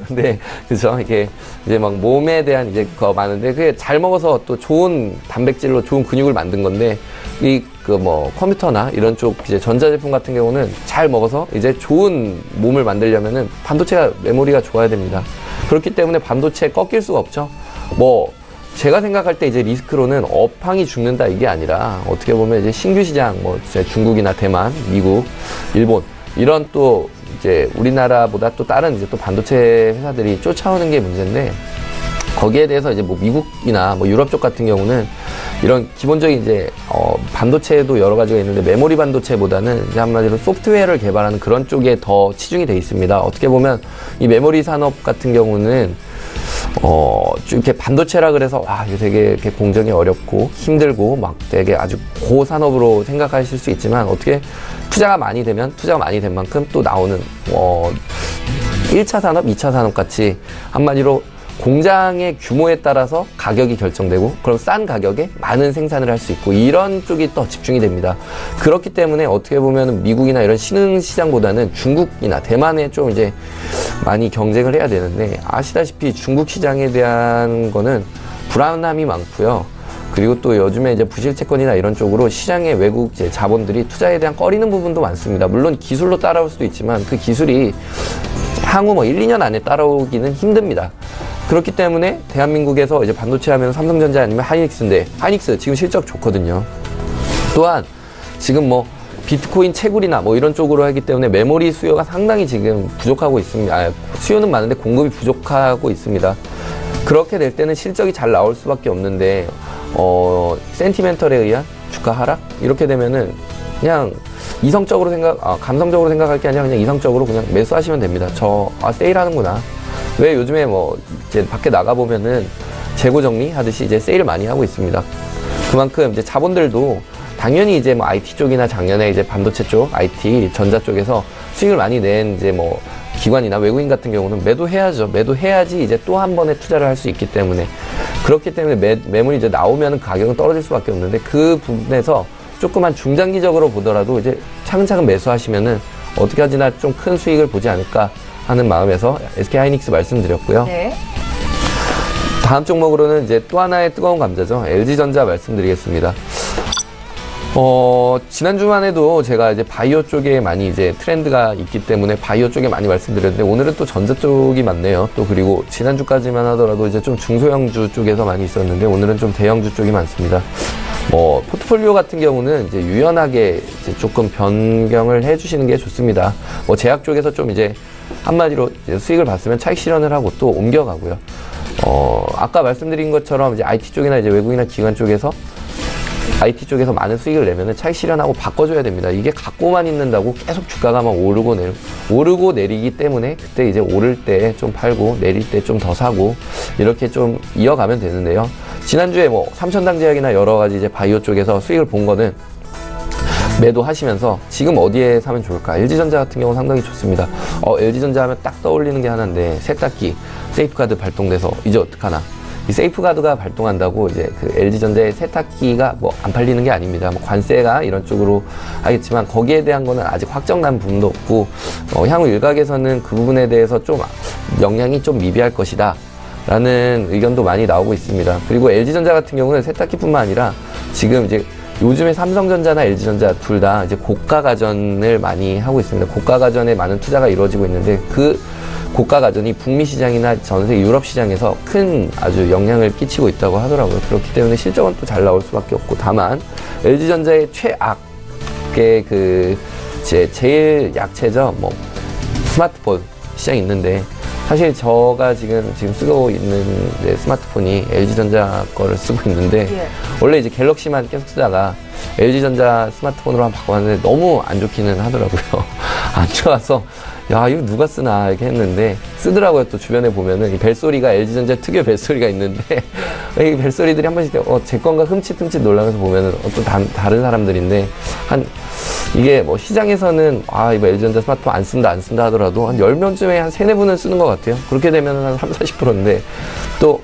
Speaker 1: 네.
Speaker 4: 네, 그죠. 이렇게 이제 막 몸에 대한 이제 거 많은데 그게 잘 먹어서 또 좋은 단백질로 좋은 근육을 만든 건데 이 그 뭐 컴퓨터나 이런 쪽 이제 전자제품 같은 경우는 잘 먹어서 이제 좋은 몸을 만들려면은 반도체가 메모리가 좋아야 됩니다. 그렇기 때문에 반도체 꺾일 수가 없죠. 뭐 제가 생각할 때 이제 리스크로는 업황이 죽는다 이게 아니라 어떻게 보면 이제 신규 시장 뭐 중국이나 대만, 미국, 일본 이런 또 이제 우리나라보다 또 다른 이제 또 반도체 회사들이 쫓아오는 게 문제인데 거기에 대해서 이제 뭐 미국이나 뭐 유럽 쪽 같은 경우는 이런 기본적인 이제 반도체도 여러 가지가 있는데 메모리 반도체보다는 이제 한마디로 소프트웨어를 개발하는 그런 쪽에 더 치중이 돼 있습니다. 어떻게 보면 이 메모리 산업 같은 경우는 이렇게 반도체라 그래서 이게 되게 이렇게 공정이 어렵고 힘들고 막 되게 아주 고산업으로 생각하실 수 있지만 어떻게 투자가 많이 된 만큼 또 나오는 1차 산업, 2차 산업 같이 한마디로 공장의 규모에 따라서 가격이 결정되고 그럼 싼 가격에 많은 생산을 할 수 있고 이런 쪽이 더 집중이 됩니다. 그렇기 때문에 어떻게 보면 미국이나 이런 신흥 시장보다는 중국이나 대만에 좀 이제 많이 경쟁을 해야 되는데 아시다시피 중국 시장에 대한 거는 불안함이 많고요. 그리고 또 요즘에 이제 부실채권이나 이런 쪽으로 시장의 외국 이제 자본들이 투자에 대한 꺼리는 부분도 많습니다. 물론 기술로 따라올 수도 있지만 그 기술이 향후 뭐 1, 2년 안에 따라오기는 힘듭니다. 그렇기 때문에 대한민국에서 이제 반도체 하면 삼성전자 아니면 하이닉스인데 하이닉스 지금 실적 좋거든요. 또한 지금 뭐 비트코인 채굴이나 뭐 이런 쪽으로 하기 때문에 메모리 수요가 상당히 지금 부족하고 있습니다. 수요는 많은데 공급이 부족하고 있습니다. 그렇게 될 때는 실적이 잘 나올 수밖에 없는데 센티멘털에 의한 주가 하락 이렇게 되면은 그냥 이성적으로 감성적으로 생각할 게 아니라 그냥 이성적으로 그냥 매수하시면 됩니다. 세일하는구나. 왜 요즘에 뭐 이제 밖에 나가 보면은 재고 정리 하듯이 이제 세일을 많이 하고 있습니다. 그만큼 이제 자본들도 당연히 이제 뭐 IT 쪽이나 작년에 이제 반도체 쪽, IT 전자 쪽에서 수익을 많이 낸 이제 뭐 기관이나 외국인 같은 경우는 매도해야죠. 매도해야지 이제 또 한 번에 투자를 할 수 있기 때문에 그렇기 때문에 매물이 이제 나오면 가격은 떨어질 수밖에 없는데 그 부분에서 조금만 중장기적으로 보더라도 이제 차근차근 매수하시면은 어떻게 하지나 좀 큰 수익을 보지 않을까 하는 마음에서 SK하이닉스 말씀드렸고요.
Speaker 1: 네.
Speaker 4: 다음 종목으로는 이제 또 하나의 뜨거운 감자죠. LG전자 말씀드리겠습니다. 지난주만 해도 제가 이제 바이오 쪽에 많이 이제 트렌드가 있기 때문에 바이오 쪽에 많이 말씀드렸는데 오늘은 또 전자 쪽이 많네요. 또 그리고 지난주까지만 하더라도 이제 좀 중소형주 쪽에서 많이 있었는데 오늘은 좀 대형주 쪽이 많습니다. 포트폴리오 같은 경우는 이제 유연하게 이제 조금 변경을 해주시는 게 좋습니다. 제약 쪽에서 좀 이제 한마디로 이제 수익을 봤으면 차익 실현을 하고 또 옮겨가고요. 아까 말씀드린 것처럼 이제 IT 쪽이나 이제 외국이나 기관 쪽에서 IT 쪽에서 많은 수익을 내면은 차익 실현하고 바꿔줘야 됩니다. 이게 갖고만 있는다고 계속 주가가 막 오르고 내리기 때문에 그때 이제 오를 때 좀 팔고 내릴 때 좀 더 사고 이렇게 좀 이어가면 되는데요. 지난주에 뭐 삼천당제약이나 여러 가지 이제 바이오 쪽에서 수익을 본 거는 매도하시면서 지금 어디에 사면 좋을까? LG전자 같은 경우 상당히 좋습니다. LG전자 하면 딱 떠올리는 게 하나인데 세탁기 세이프가드 발동돼서 이제 어떡하나? 이 세이프가드가 발동한다고 이제 그 LG전자의 세탁기가 뭐 안 팔리는 게 아닙니다. 뭐 관세가 이런 쪽으로 하겠지만 거기에 대한 거는 아직 확정난 부분도 없고 향후 일각에서는 그 부분에 대해서 좀 영향이 좀 미비할 것이다 라는 의견도 많이 나오고 있습니다. 그리고 LG전자 같은 경우는 세탁기뿐만 아니라 지금 이제 요즘에 삼성전자나 LG전자 둘 다 이제 고가 가전을 많이 하고 있습니다. 고가 가전에 많은 투자가 이루어지고 있는데 그 고가 가전이 북미 시장이나 전 세계 유럽 시장에서 큰 아주 영향을 끼치고 있다고 하더라고요. 그렇기 때문에 실적은 또 잘 나올 수밖에 없고 다만 LG전자의 최악의 제일 약체죠. 뭐 스마트폰 시장이 있는데 사실 제가 지금 쓰고 있는 스마트폰이 LG전자 거를 쓰고 있는데 원래 이제 갤럭시만 계속 쓰다가 LG전자 스마트폰으로 한번 바꿔봤는데 너무 안 좋기는 하더라고요. 안 좋아서 야 이거 누가 쓰나 이렇게 했는데 쓰더라고요. 또 주변에 보면은 이 벨소리가 LG전자 특유의 벨소리가 있는데 이 벨소리들이 한 번씩 제 건가 흠칫흠칫 놀라면서 보면은 또 다른 사람들인데 이게 뭐 시장에서는 이거 LG전자 스마트폰 안 쓴다 하더라도 한 10명쯤에 한 3-4분은 쓰는 것 같아요. 그렇게 되면 한 30-40%인데 또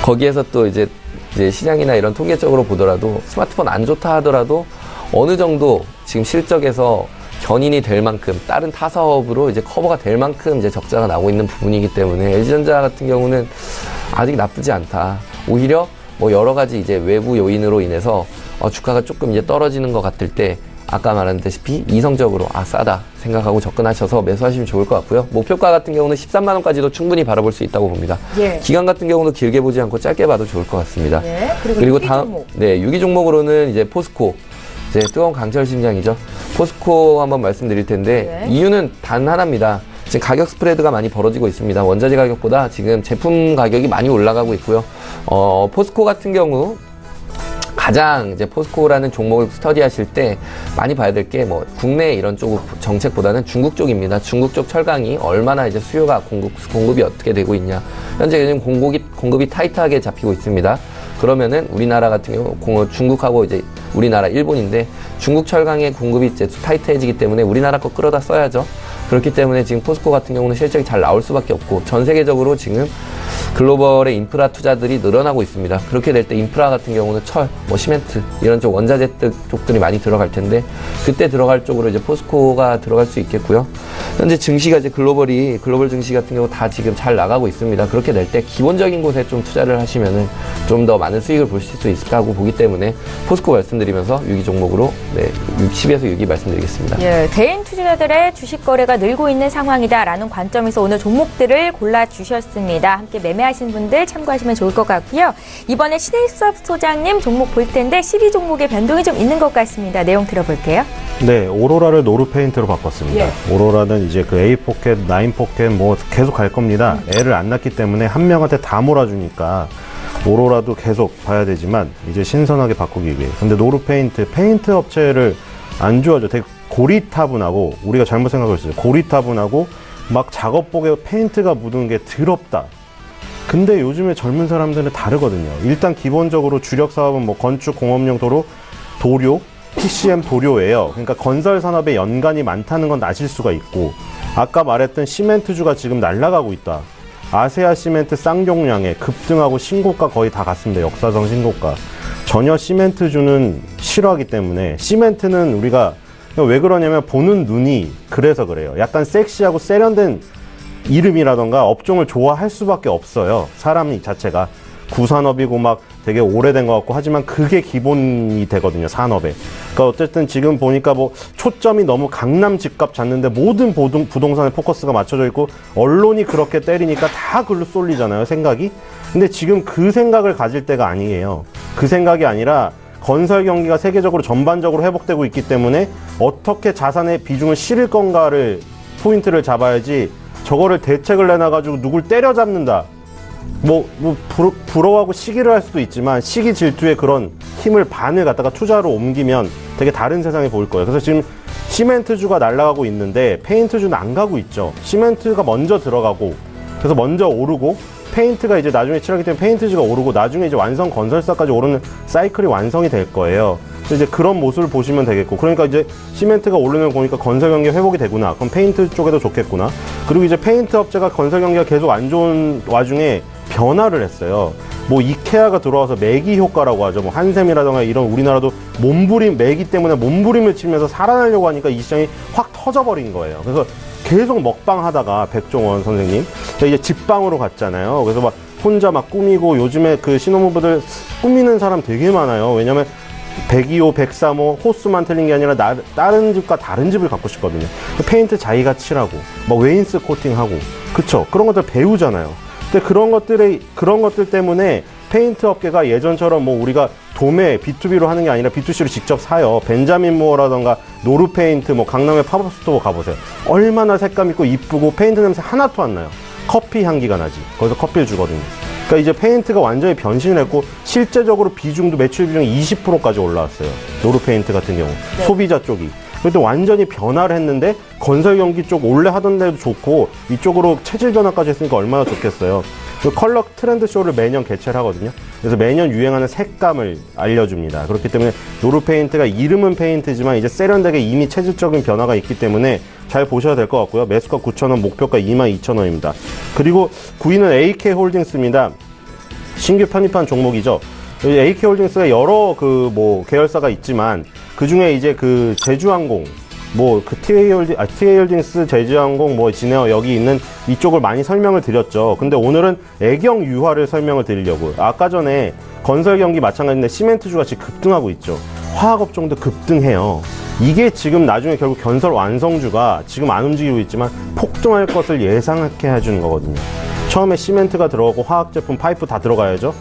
Speaker 4: 거기에서 또 이제 시장이나 이런 통계적으로 보더라도 스마트폰 안 좋다 하더라도 어느 정도 지금 실적에서 견인이 될 만큼 다른 타 사업으로 이제 커버가 될 만큼 이제 적자가 나고 있는 부분이기 때문에 LG전자 같은 경우는 아직 나쁘지 않다. 오히려 뭐 여러 가지 이제 외부 요인으로 인해서 주가가 조금 이제 떨어지는 것 같을 때 아까 말한다시피 이성적으로 싸다 생각하고 접근하셔서 매수하시면 좋을 것 같고요. 목표가 같은 경우는 13만 원까지도 충분히 바라볼 수 있다고 봅니다. 기간 같은 경우도 길게 보지 않고 짧게 봐도 좋을 것 같습니다. 그리고 다음 종목. 6위 종목으로는 이제 포스코. 이제 뜨거운 강철 심장이죠. 포스코 한번 말씀드릴 텐데 이유는 단 하나입니다. 지금 가격 스프레드가 많이 벌어지고 있습니다. 원자재 가격보다 지금 제품 가격이 많이 올라가고 있고요. 포스코 같은 경우 가장 이제 포스코라는 종목을 스터디하실 때 많이 봐야 될 게 뭐 국내 이런 쪽 정책보다는 중국 쪽입니다. 중국 쪽 철강이 얼마나 이제 수요가 공급이 어떻게 되고 있냐. 현재 요즘 공급이 타이트하게 잡히고 있습니다. 그러면은 우리나라 같은 경우 중국하고 이제 우리나라 일본인데 중국 철강의 공급이 이제 타이트해지기 때문에 우리나라 거 끌어다 써야죠. 그렇기 때문에 지금 포스코 같은 경우는 실적이 잘 나올 수밖에 없고 전 세계적으로 지금 글로벌의 인프라 투자들이 늘어나고 있습니다. 그렇게 될 때 인프라 같은 경우는 철, 뭐 시멘트 이런 쪽 원자재 쪽들이 많이 들어갈 텐데 그때 들어갈 쪽으로 이제 포스코가 들어갈 수 있겠고요. 현재 증시가 이제 글로벌 증시 같은 경우 다 지금 잘 나가고 있습니다. 그렇게 될 때 기본적인 곳에 좀 투자를 하시면은 좀 더 많은 수익을 보실 수 있을까 하고 보기 때문에 포스코 말씀드리면서 6위 종목으로 10에서 6위 말씀드리겠습니다.
Speaker 1: 예, 개인 투자자들의 주식 거래가 늘고 있는 상황이다라는 관점에서 오늘 종목들을 골라주셨습니다. 함께 매매하신 분들 참고하시면 좋을 것 같고요. 이번에 신혜섭 소장님 종목 볼 텐데 12 종목의 변동이 좀 있는 것 같습니다. 내용 들어볼게요.
Speaker 5: 네, 오로라를 노루페인트로 바꿨습니다. 오로라는 이제 그 A 포켓, 9 포켓 뭐 계속 갈 겁니다. 애를 안 낳기 때문에 한 명한테 다 몰아주니까 오로라도 계속 봐야 되지만 이제 신선하게 바꾸기 위해. 근데 노루페인트, 페인트 업체를 안 좋아하죠. 되게 고리타분하고, 우리가 잘못 생각할 수 있어요. 고리타분하고 막 작업복에 페인트가 묻은 게 더럽다. 근데 요즘에 젊은 사람들은 다르거든요. 일단 기본적으로 주력 사업은 뭐 건축, 공업용 도로, 도료, PCM 도료예요. 그러니까 건설 산업에 연관이 많다는 건 아실 수가 있고, 아까 말했던 시멘트주가 지금 날아가고 있다. 아세아 시멘트 쌍용량에 급등하고 신고가 거의 다 갔습니다. 역사상 신고가. 전혀 시멘트주는 싫어하기 때문에, 시멘트는 우리가 왜 그러냐면 보는 눈이 그래서 그래요. 약간 섹시하고 세련된 이름이라던가 업종을 좋아할 수밖에 없어요. 사람 자체가. 구산업이고 막 되게 오래된 것 같고 하지만 그게 기본이 되거든요, 산업에. 그러니까 어쨌든 지금 보니까 뭐 초점이 너무 강남 집값 잡는데 모든 부동산에 포커스가 맞춰져 있고 언론이 그렇게 때리니까 다 글로 쏠리잖아요, 생각이. 근데 지금 그 생각을 가질 때가 아니에요. 그 생각이 아니라 건설 경기가 세계적으로 전반적으로 회복되고 있기 때문에 어떻게 자산의 비중을 실을 건가를 포인트를 잡아야지, 저거를 대책을 내놔가지고 누굴 때려잡는다, 부러워하고 시기를 할 수도 있지만 시기 질투의 그런 힘을 반을 갖다가 투자로 옮기면 되게 다른 세상이 보일 거예요. 그래서 지금 시멘트주가 날아가고 있는데 페인트주는 안 가고 있죠. 시멘트가 먼저 들어가고 그래서 먼저 오르고, 페인트가 이제 나중에 칠하기 때문에 페인트주가 오르고, 나중에 이제 완성 건설사까지 오르는 사이클이 완성이 될 거예요. 그래서 이제 그런 모습을 보시면 되겠고, 그러니까 이제 시멘트가 오르는 거 보니까 건설 경기 회복이 되구나. 그럼 페인트 쪽에도 좋겠구나. 그리고 이제 페인트 업체가 건설 경기가 계속 안 좋은 와중에 변화를 했어요. 뭐 이케아가 들어와서 매기 효과라고 하죠. 뭐 한샘이라던가 이런, 우리나라도 몸부림, 매기 때문에 몸부림을 치면서 살아나려고 하니까 이 시장이 확 터져버린 거예요. 그래서 계속 먹방 하다가 백종원 선생님 이제 집방으로 갔잖아요. 그래서 막 혼자 막 꾸미고, 요즘에 그 신혼부부들 꾸미는 사람 되게 많아요. 왜냐면 102호, 103호 호수만 틀린 게 아니라 다른 집과 다른 집을 갖고 싶거든요. 페인트 자기가 칠하고 뭐 웨인스 코팅하고, 그쵸, 그런 것들 배우잖아요. 근데 그런 것들 때문에 페인트 업계가 예전처럼 뭐 우리가 도매 B2B로 하는 게 아니라 B2C로 직접 사요. 벤자민 무어라던가 노루페인트, 뭐 강남의 팝업 스토어 가보세요. 얼마나 색감 있고 이쁘고 페인트 냄새 하나도 안 나요. 커피 향기가 나지. 거기서 커피를 주거든요. 그러니까 이제 페인트가 완전히 변신을 했고, 실제적으로 비중도, 매출 비중이 20%까지 올라왔어요. 노루페인트 같은 경우. 네. 소비자 쪽이. 그때 완전히 변화를 했는데, 건설 경기 쪽 원래 하던 데도 좋고 이쪽으로 체질 변화까지 했으니까 얼마나 좋겠어요. 컬러 트렌드 쇼를 매년 개최를 하거든요. 그래서 매년 유행하는 색감을 알려줍니다. 그렇기 때문에 노루페인트가 이름은 페인트지만 이제 세련되게 이미 체질적인 변화가 있기 때문에 잘 보셔야 될 것 같고요. 매수가 9,000원, 목표가 22,000원입니다. 그리고 9위는 AK홀딩스입니다. 신규 편입한 종목이죠. AK홀딩스가 여러 계열사가 있지만 그 중에 이제 그 제주항공, TA홀딩스, 제주항공, 진에어 여기 있는 이쪽을 많이 설명을 드렸죠. 근데 오늘은 애경 유화를 설명을 드리려고요. 아까 전에 건설 경기 마찬가지인데 시멘트주가 지금 급등하고 있죠. 화학업종도 급등해요. 이게 지금 나중에 결국 건설 완성주가 지금 안 움직이고 있지만 폭등할 것을 예상하게 해주는 거거든요. 처음에 시멘트가 들어가고 화학 제품 파이프 다 들어가야죠.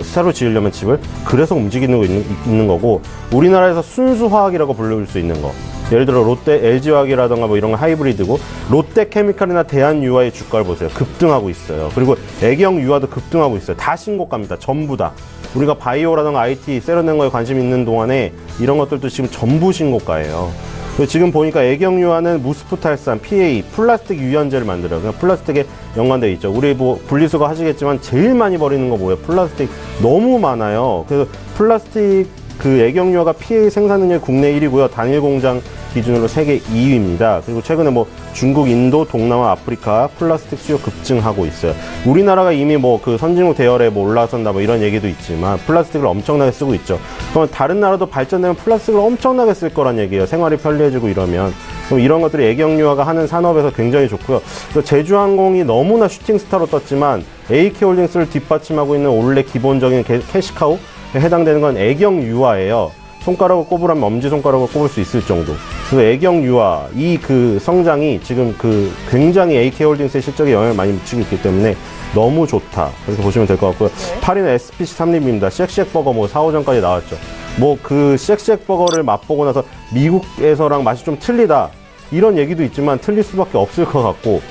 Speaker 5: 새로 지으려면 집을. 그래서 움직이는 거 있는 거고, 우리나라에서 순수화학이라고 부를 수 있는 거, 예를 들어 롯데 LG화학이라던가 뭐 이런 거 하이브리드고, 롯데케미칼이나 대한유화의 주가를 보세요. 급등하고 있어요. 그리고 애경유화도 급등하고 있어요. 다 신고가입니다. 전부 다. 우리가 바이오라던가 IT 세련된 거에 관심 있는 동안에 이런 것들도 지금 전부 신고가예요. 지금 보니까 애경유화는 무스프탈산, PA, 플라스틱 유연제를 만들어요. 그냥 플라스틱에 연관되어 있죠. 우리 뭐 분리수거 하시겠지만 제일 많이 버리는 거 뭐예요? 플라스틱 너무 많아요. 그래서 플라스틱 그 애경유화가 PA 생산 능력 국내 1위고요. 단일 공장 기준으로 세계 2위입니다. 그리고 최근에 뭐 중국, 인도, 동남아, 아프리카 플라스틱 수요 급증하고 있어요. 우리나라가 이미 뭐 그 선진국 대열에 뭐 올라선다 뭐 이런 얘기도 있지만 플라스틱을 엄청나게 쓰고 있죠. 그럼 다른 나라도 발전되면 플라스틱을 엄청나게 쓸 거란 얘기예요. 생활이 편리해지고 이러면. 그럼 이런 것들이 애경유화가 하는 산업에서 굉장히 좋고요. 제주항공이 너무나 슈팅스타로 떴지만 AK홀딩스를 뒷받침하고 있는 원래 기본적인 캐시카우에 해당되는 건 애경유화예요. 손가락을 꼽으라면 엄지손가락을 꼽을 수 있을 정도. 그래서 애경유화, 이 그 성장이 지금 그 굉장히 AK홀딩스의 실적에 영향을 많이 미치고 있기 때문에 너무 좋다. 그렇게 보시면 될 것 같고요. 8위는 SPC 삼립입니다. 쉑쉑버거 뭐 4, 5전까지 나왔죠. 뭐 그 쉑쉑버거를 맛보고 나서 미국에서랑 맛이 좀 틀리다. 이런 얘기도 있지만 틀릴 수밖에 없을 것 같고,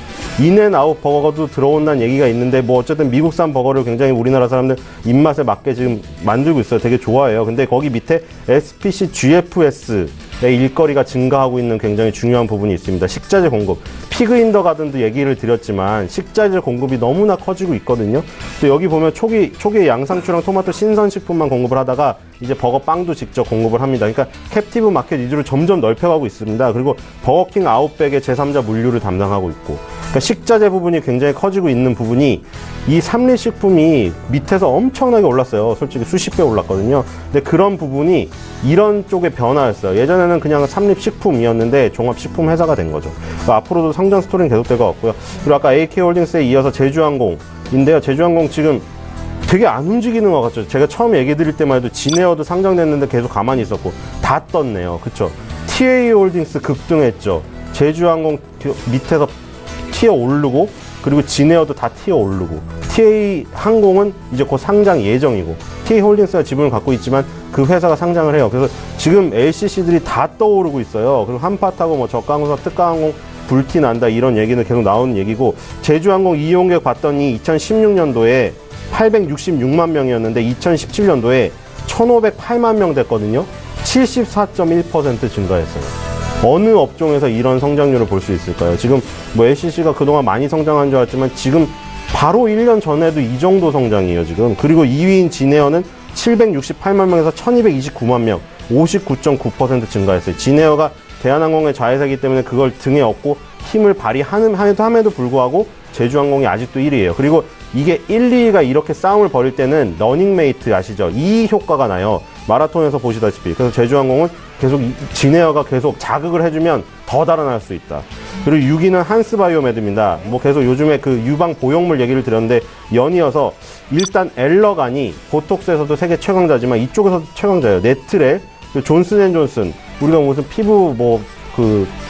Speaker 5: 인앤아웃 버거도 들어온다는 얘기가 있는데 뭐 어쨌든 미국산 버거를 굉장히 우리나라 사람들 입맛에 맞게 지금 만들고 있어요. 되게 좋아해요. 근데 거기 밑에 SPC GFS의 일거리가 증가하고 있는 굉장히 중요한 부분이 있습니다. 식자재 공급. 피그 인더 가든도 얘기를 드렸지만 식자재 공급이 너무나 커지고 있거든요. 그래서 여기 보면 초기에 양상추랑 토마토 신선식품만 공급을 하다가 이제 버거 빵도 직접 공급을 합니다. 그러니까 캡티브 마켓 위주로 점점 넓혀가고 있습니다. 그리고 버거킹 아웃백의 제3자 물류를 담당하고 있고, 그러니까 식자재 부분이 굉장히 커지고 있는 부분이 이 삼립식품이 밑에서 엄청나게 올랐어요. 솔직히 수십 배 올랐거든요. 근데 그런 부분이 이런 쪽의 변화였어요. 예전에는 그냥 삼립식품이었는데 종합식품 회사가 된 거죠. 그러니까 앞으로도 성장 스토리는 계속될 것 같고요. 그리고 아까 AK홀딩스에 이어서 제주항공인데요. 제주항공 지금 되게 안 움직이는 것 같죠. 제가 처음 얘기 드릴 때만 해도 진에어도 상장됐는데 계속 가만히 있었고 다 떴네요. 그쵸? TA홀딩스 급등했죠. 제주항공 밑에서 튀어 오르고, 그리고 진에어도 다 튀어 오르고, TA항공은 이제 곧 상장 예정이고, TA홀딩스가 지분을 갖고 있지만 그 회사가 상장을 해요. 그래서 지금 LCC들이 다 떠오르고 있어요. 그리고 한파타고 뭐 저가항공사, 특가항공 불티 난다 이런 얘기는 계속 나오는 얘기고, 제주항공 이용객 봤더니 2016년도에 866만 명이었는데 2017년도에 1,508만 명 됐거든요. 74.1% 증가했어요. 어느 업종에서 이런 성장률을 볼 수 있을까요? 지금 뭐 LCC가 그동안 많이 성장한 줄 알았지만 지금 바로 1년 전에도 이 정도 성장이에요, 지금. 그리고 2위인 진에어는 768만 명에서 1229만 명, 59.9% 증가했어요. 진에어가 대한항공의 자회사이기 때문에 그걸 등에 업고 힘을 발휘함에도 불구하고 제주항공이 아직도 1위예요. 그리고 이게 1, 2위가 이렇게 싸움을 벌일 때는 러닝메이트 아시죠? 이 효과가 나요. 마라톤에서 보시다시피. 그래서 제주항공은 계속 진에어가 계속 자극을 해주면 더 달아날 수 있다. 그리고 6위는 한스바이오메드입니다. 뭐 계속 요즘에 그 유방 보형물 얘기를 드렸는데 연이어서 일단 엘러간이 보톡스에서도 세계 최강자지만 이쪽에서도 최강자예요. 네트렐, 존슨앤존슨. 우리가 무슨 피부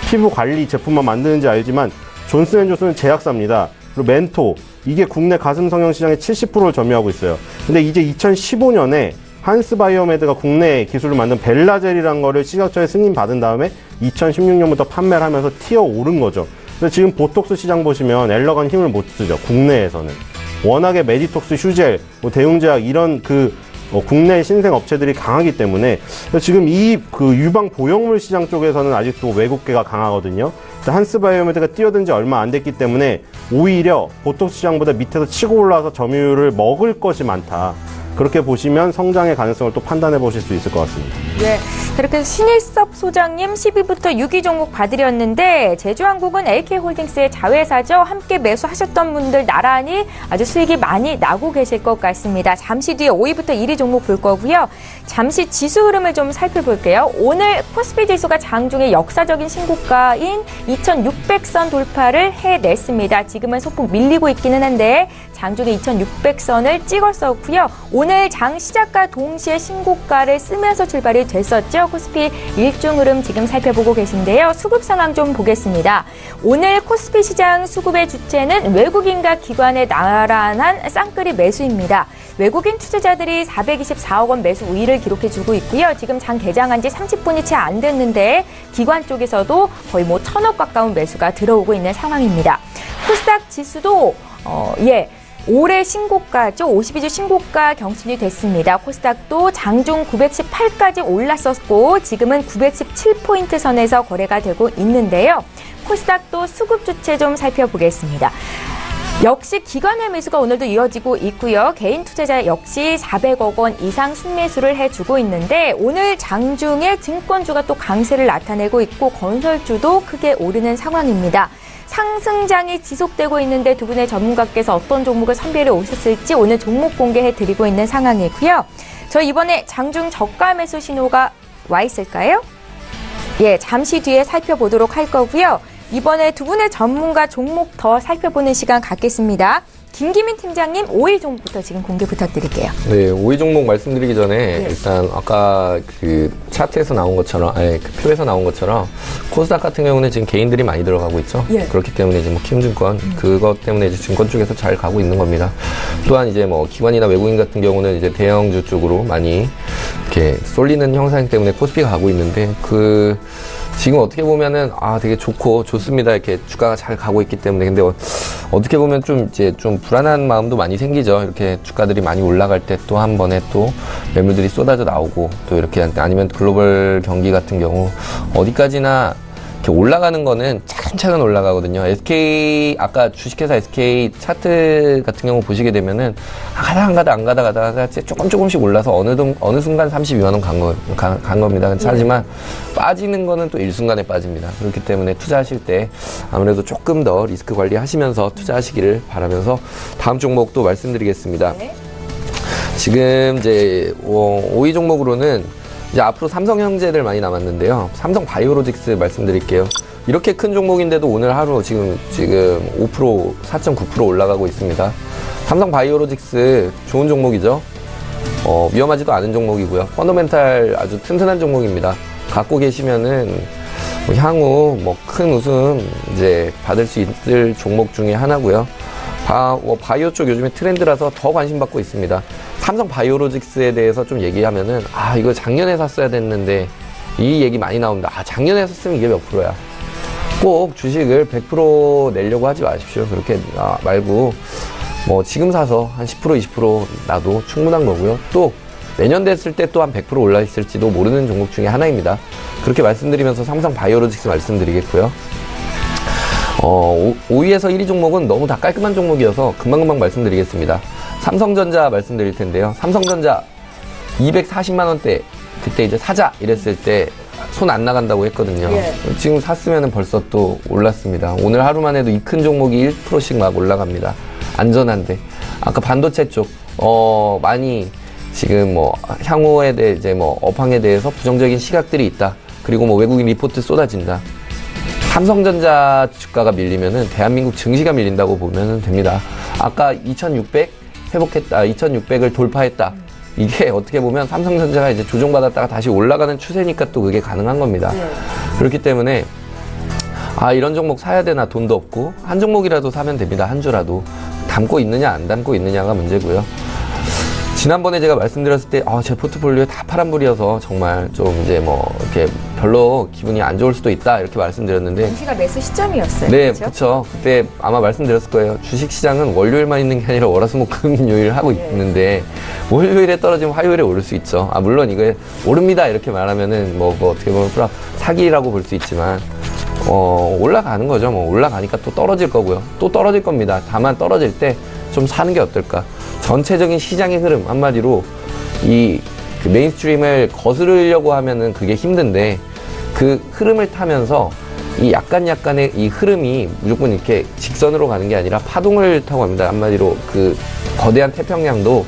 Speaker 5: 피부 관리 제품만 만드는지 알지만 존슨앤존슨은 제약사입니다. 그리고 멘토, 이게 국내 가슴 성형 시장의 70%를 점유하고 있어요. 근데 이제 2015년에 한스바이오메드가 국내 기술을 만든 벨라젤이라는 거를 식약처에 승인받은 다음에 2016년부터 판매를 하면서 튀어 오른 거죠. 근데 지금 보톡스 시장 보시면 엘러간 힘을 못 쓰죠. 국내에서는. 워낙에 메디톡스, 휴젤, 뭐 대웅제약 이런 국내 신생 업체들이 강하기 때문에 지금 이 유방 보형물 시장 쪽에서는 아직도 외국계가 강하거든요. 한스바이오메드가 뛰어든 지 얼마 안 됐기 때문에 오히려 보톡스 시장보다 밑에서 치고 올라와서 점유율을 먹을 것이 많다. 그렇게 보시면 성장의 가능성을 또 판단해 보실 수 있을 것 같습니다.
Speaker 1: 네, 그렇게 해서 신일섭 소장님 10위부터 6위 종목 봐드렸는데 제주항공은 AK홀딩스의 자회사죠. 함께 매수하셨던 분들 나란히 아주 수익이 많이 나고 계실 것 같습니다. 잠시 뒤에 5위부터 1위 종목 볼 거고요. 잠시 지수 흐름을 좀 살펴볼게요. 오늘 코스피 지수가 장중에 역사적인 신고가인 2600선 돌파를 해냈습니다. 지금은 소폭 밀리고 있기는 한데 장중에 2600선을 찍었었고요. 오늘 장 시작과 동시에 신고가를 쓰면서 출발이 됐었죠. 코스피 일중 흐름 지금 살펴보고 계신데요. 수급 상황 좀 보겠습니다. 오늘 코스피 시장 수급의 주체는 외국인과 기관의 나란한 쌍끌이 매수입니다. 외국인 투자자들이 424억 원 매수 우위를 기록해주고 있고요. 지금 장 개장한 지 30분이 채 안 됐는데 기관 쪽에서도 거의 1,000억 가까운 매수가 들어오고 있는 상황입니다. 코스닥 지수도 올해 신고가죠. 52주 신고가 경신이 됐습니다. 코스닥도 장중 918까지 올랐었고 지금은 917포인트 선에서 거래가 되고 있는데요. 코스닥도 수급 주체 좀 살펴보겠습니다. 역시 기관의 매수가 오늘도 이어지고 있고요. 개인 투자자 역시 400억 원 이상 순매수를 해주고 있는데 오늘 장중에 증권주가 또 강세를 나타내고 있고 건설주도 크게 오르는 상황입니다. 상승장이 지속되고 있는데 두 분의 전문가께서 어떤 종목을 선별해 오셨을지 오늘 종목 공개해드리고 있는 상황이고요. 저 이번에 장중 저가 매수 신호가 와 있을까요? 예, 잠시 뒤에 살펴보도록 할 거고요. 이번에 두 분의 전문가 종목 더 살펴보는 시간 갖겠습니다. 김기민 팀장님 5위 종목부터 지금 공개 부탁드릴게요.
Speaker 4: 네, 5위 종목 말씀드리기 전에
Speaker 1: 네.
Speaker 4: 일단 아까 그 차트에서 나온 것처럼, 아니 그 표에서 나온 것처럼 코스닥 같은 경우는 지금 개인들이 많이 들어가고 있죠.
Speaker 1: 예.
Speaker 4: 그렇기 때문에 이제 뭐 키움증권 그것 때문에 이제 증권 쪽에서 잘 가고 있는 겁니다. 또한 이제 뭐 기관이나 외국인 같은 경우는 이제 대형주 쪽으로 많이 이렇게 쏠리는 형상 때문에 코스피가 가고 있는데 지금 어떻게 보면은 되게 좋습니다. 이렇게 주가가 잘 가고 있기 때문에. 근데 어떻게 보면 좀 불안한 마음도 많이 생기죠. 이렇게 주가들이 많이 올라갈 때 또 한 번에 또 매물들이 쏟아져 나오고 또 이렇게 아니면 글로벌 경기 같은 경우 어디까지나 이렇게 올라가는 거는 차근차근 올라가거든요. SK 아까 주식회사 SK 차트 같은 경우 보시게 되면은 안 가다가 조금씩 올라서 어느 순간 32만 원 간 겁니다. 하지만 빠지는 거는 또 일순간에 빠집니다. 그렇기 때문에 투자하실 때 아무래도 조금 더 리스크 관리하시면서 투자하시기를 바라면서 다음 종목도 말씀드리겠습니다.
Speaker 1: 네.
Speaker 4: 지금 이제 5위 종목으로는 이제 앞으로 삼성형제들 많이 남았는데요. 삼성 바이오로직스 말씀드릴게요. 이렇게 큰 종목인데도 오늘 하루 지금 5%, 4.9% 올라가고 있습니다. 삼성 바이오로직스 좋은 종목이죠. 위험하지도 않은 종목이고요. 펀더멘탈 아주 튼튼한 종목입니다. 갖고 계시면은 향후 큰 웃음 이제 받을 수 있을 종목 중에 하나고요. 바이오 쪽 요즘에 트렌드라서 더 관심 받고 있습니다. 삼성 바이오로직스에 대해서 좀 얘기하면은 이거 작년에 샀어야 됐는데 이 얘기 많이 나옵니다. 작년에 샀으면 이게 몇 프로야. 꼭 주식을 100% 내려고 하지 마십시오. 그렇게 말고 지금 사서 한 10% 20% 나도 충분한 거고요. 또 내년 됐을 때 또 한 100% 올라 있을지도 모르는 종목 중에 하나입니다. 그렇게 말씀드리면서 삼성 바이오로직스 말씀드리겠고요. 5위에서 1위 종목은 너무 다 깔끔한 종목이어서 금방금방 말씀드리겠습니다. 삼성전자 말씀드릴 텐데요. 삼성전자 240만 원대 그때 이제 사자 이랬을 때 손 안 나간다고 했거든요.
Speaker 1: 예.
Speaker 4: 지금 샀으면 벌써 또 올랐습니다. 오늘 하루만 해도 이 큰 종목이 1%씩 막 올라갑니다. 안전한데 아까 반도체 쪽 많이 지금 향후에 대해 이제 업황에 대해서 부정적인 시각들이 있다. 그리고 외국인 리포트 쏟아진다. 삼성전자 주가가 밀리면은 대한민국 증시가 밀린다고 보면 됩니다. 아까 2600 회복했다. 2600을 돌파했다. 이게 어떻게 보면 삼성전자가 이제 조정받았다가 다시 올라가는 추세니까 또 그게 가능한 겁니다.
Speaker 1: 네.
Speaker 4: 그렇기 때문에 이런 종목 사야 되나 돈도 없고 한 종목이라도 사면 됩니다. 한 주라도. 담고 있느냐 안 담고 있느냐가 문제고요. 지난번에 제가 말씀드렸을 때 제 포트폴리오에 다 파란불이어서 정말 좀 이제 이렇게 별로 기분이 안 좋을 수도 있다 이렇게 말씀드렸는데
Speaker 1: 당시가 매수 시점이었어요.
Speaker 4: 네,
Speaker 1: 그렇죠?
Speaker 4: 그렇죠. 그때 아마 말씀드렸을 거예요. 주식시장은 월요일만 있는 게 아니라 월화수목금요일 하고 있는데 월요일에 떨어지면 화요일에 오를 수 있죠. 물론 이거 오릅니다 이렇게 말하면은 어떻게 보면 사기라고 볼 수 있지만 올라가는 거죠. 올라가니까 또 떨어질 거고요. 또 떨어질 겁니다. 다만 떨어질 때 좀 사는 게 어떨까? 전체적인 시장의 흐름 한마디로 그 메인스트림을 거스르려고 하면은 그게 힘든데 그 흐름을 타면서 이 약간의 이 흐름이 무조건 이렇게 직선으로 가는 게 아니라 파동을 타고 갑니다. 한마디로 그 거대한 태평양도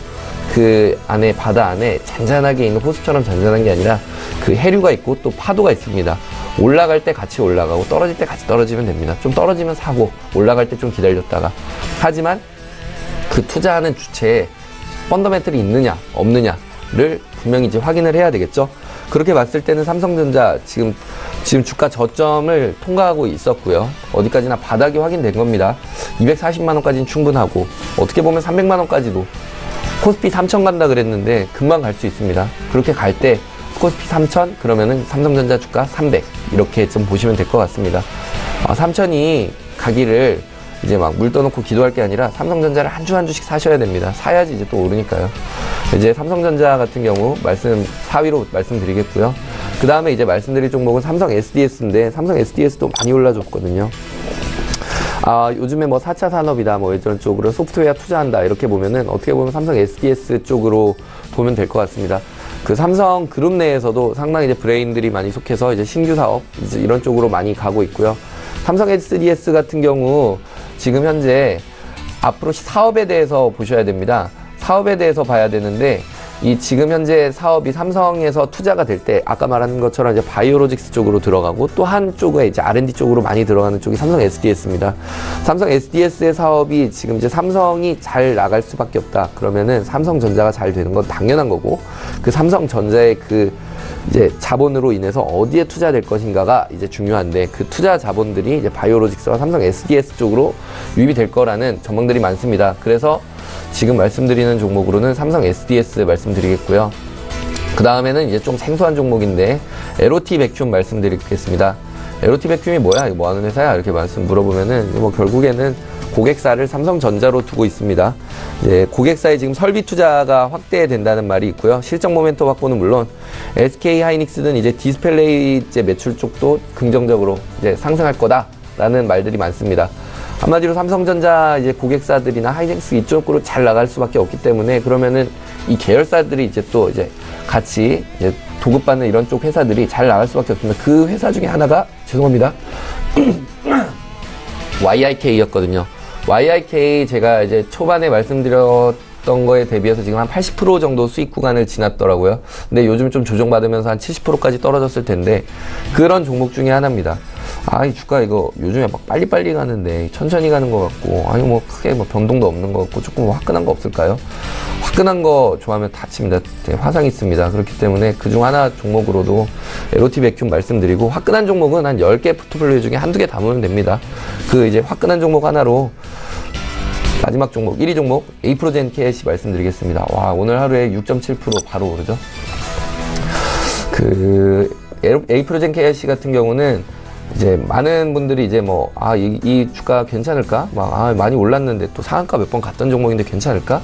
Speaker 4: 그 안에 바다 안에 잔잔하게 있는 호수처럼 잔잔한 게 아니라 그 해류가 있고 또 파도가 있습니다. 올라갈 때 같이 올라가고 떨어질 때 같이 떨어지면 됩니다. 좀 떨어지면 사고 올라갈 때 좀 기다렸다가 하지만 그 투자하는 주체에 펀더멘털이 있느냐 없느냐를 분명히 이제 확인을 해야 되겠죠. 그렇게 봤을 때는 삼성전자 지금 주가 저점을 통과하고 있었고요. 어디까지나 바닥이 확인된 겁니다. 240만 원까지는 충분하고 어떻게 보면 300만 원까지도 코스피 3천 간다 그랬는데 금방 갈 수 있습니다. 그렇게 갈 때 코스피 3천 그러면은 삼성전자 주가 300 이렇게 좀 보시면 될 것 같습니다. 3천이 가기를 이제 물 떠놓고 기도할 게 아니라 삼성전자를 한 주 한 주씩 사셔야 됩니다. 사야지 이제 또 오르니까요. 이제 삼성전자 같은 경우 4위로 말씀드리겠고요. 그 다음에 이제 말씀드릴 종목은 삼성 SDS인데 삼성 SDS도 많이 올라줬거든요. 요즘에 뭐 4차 산업이다, 뭐 이런 쪽으로 소프트웨어 투자한다, 이렇게 보면은 어떻게 보면 삼성 SDS 쪽으로 보면 될 것 같습니다. 그 삼성 그룹 내에서도 상당히 이제 브레인들이 많이 속해서 이제 신규 사업, 이제 이런 쪽으로 많이 가고 있고요. 삼성 SDS 같은 경우 지금 현재 앞으로 사업에 대해서 보셔야 됩니다. 사업에 대해서 봐야 되는데, 이 지금 현재 사업이 삼성에서 투자가 될 때 아까 말한 것처럼 이제 바이오로직스 쪽으로 들어가고 또 한쪽에 이제 R&D 쪽으로 많이 들어가는 쪽이 삼성 SDS입니다. 삼성 SDS의 사업이 지금 이제 삼성이 잘 나갈 수밖에 없다. 그러면은 삼성전자가 잘 되는 건 당연한 거고, 그 삼성전자의 그 이제 자본으로 인해서 어디에 투자될 것인가가 이제 중요한데, 그 투자 자본들이 이제 바이오로직스와 삼성 SDS 쪽으로 유입이 될 거라는 전망들이 많습니다. 그래서 지금 말씀드리는 종목으로는 삼성 SDS 말씀드리겠고요. 그 다음에는 이제 좀 생소한 종목인데 LOT 백큐ම් 말씀드리겠습니다. LOT 백큐움이 뭐야? 이거 뭐 하는 회사야? 이렇게 물어보면은 뭐 결국에는 고객사를 삼성전자로 두고 있습니다. 이제 고객사에 지금 설비 투자가 확대된다는 말이 있고요. 실적 모멘텀 확보는 물론 SK 하이닉스는 이제 디스플레이 이제 매출 쪽도 긍정적으로 이제 상승할 거다라는 말들이 많습니다. 한마디로 삼성전자 이제 고객사들이나 하이닉스 이쪽으로 잘 나갈 수밖에 없기 때문에, 그러면은 이 계열사들이 이제 또 이제 같이 이제 도급받는 이런 쪽 회사들이 잘 나갈 수밖에 없습니다. 그 회사 중에 하나가 죄송합니다. YIK였거든요. YIK 제가 이제 초반에 말씀드렸던 거에 대비해서 지금 한 80% 정도 수익 구간을 지났더라고요. 근데 요즘 좀 조정받으면서 한 70%까지 떨어졌을 텐데, 그런 종목 중에 하나입니다. 이 주가 이거 요즘에 막 빨리빨리 가는데 천천히 가는 것 같고, 아니 뭐 크게 뭐 변동도 없는 것 같고, 조금 화끈한 거 없을까요? 화끈한 거 좋아하면 다칩니다. 화상 있습니다. 그렇기 때문에 그중 하나 종목으로도 LOT 백큐움 말씀드리고, 화끈한 종목은 한 10개 포트폴리오 중에 한두 개 담으면 됩니다. 그 이제 화끈한 종목 하나로 마지막 종목 1위 종목 에이프로젠 KC 말씀드리겠습니다. 와, 오늘 하루에 6.7% 바로 오르죠. 그 에이프로젠 KC 같은 경우는 이제 많은 분들이 이제 뭐 이 주가 괜찮을까? 많이 올랐는데 또 상한가 몇 번 갔던 종목인데 괜찮을까?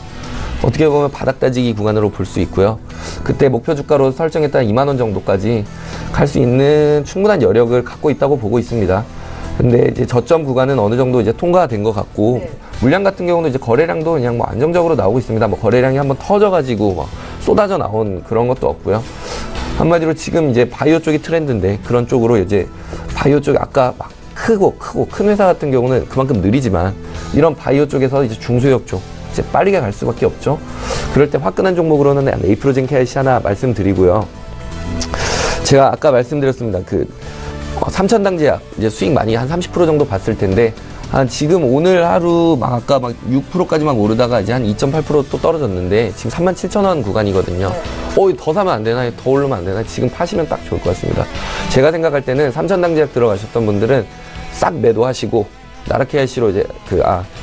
Speaker 4: 어떻게 보면 바닥 다지기 구간으로 볼 수 있고요. 그때 목표 주가로 설정했던 2만 원 정도까지 갈 수 있는 충분한 여력을 갖고 있다고 보고 있습니다. 근데 이제 저점 구간은 어느 정도 이제 통과된 것 같고, 물량 같은 경우는 이제 거래량도 그냥 뭐 안정적으로 나오고 있습니다. 뭐 거래량이 한번 터져가지고 막 쏟아져 나온 그런 것도 없고요. 한마디로 지금 이제 바이오 쪽이 트렌드인데, 그런 쪽으로 이제 바이오 쪽이 아까 막 크고 큰 회사 같은 경우는 그만큼 느리지만, 이런 바이오 쪽에서 이제 중소기업 쪽 이제 빠르게 갈 수밖에 없죠. 그럴 때 화끈한 종목으로는 에이프로젠 KC 하나 말씀드리고요. 제가 아까 말씀드렸습니다. 그 삼천당 제약 이제 수익 많이 한 30% 정도 봤을 텐데, 지금 오늘 하루 막 아까 막 6%까지 막 오르다가 이제 한 2.8% 또 떨어졌는데, 지금 37,000원 구간이거든요. 더 사면 안 되나? 더 오르면 안 되나? 지금 파시면 딱 좋을 것 같습니다. 제가 생각할 때는 삼천당 제약 들어가셨던 분들은 싹 매도하시고, 나라 KIC로 이제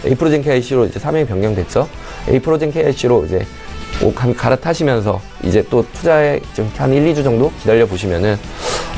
Speaker 4: 에이프로젠 KIC로 이제 사명이 변경됐죠. 에이프로젠 KIC로 이제 갈아타시면서 이제 또 투자에 좀 한 1, 2주 정도 기다려 보시면은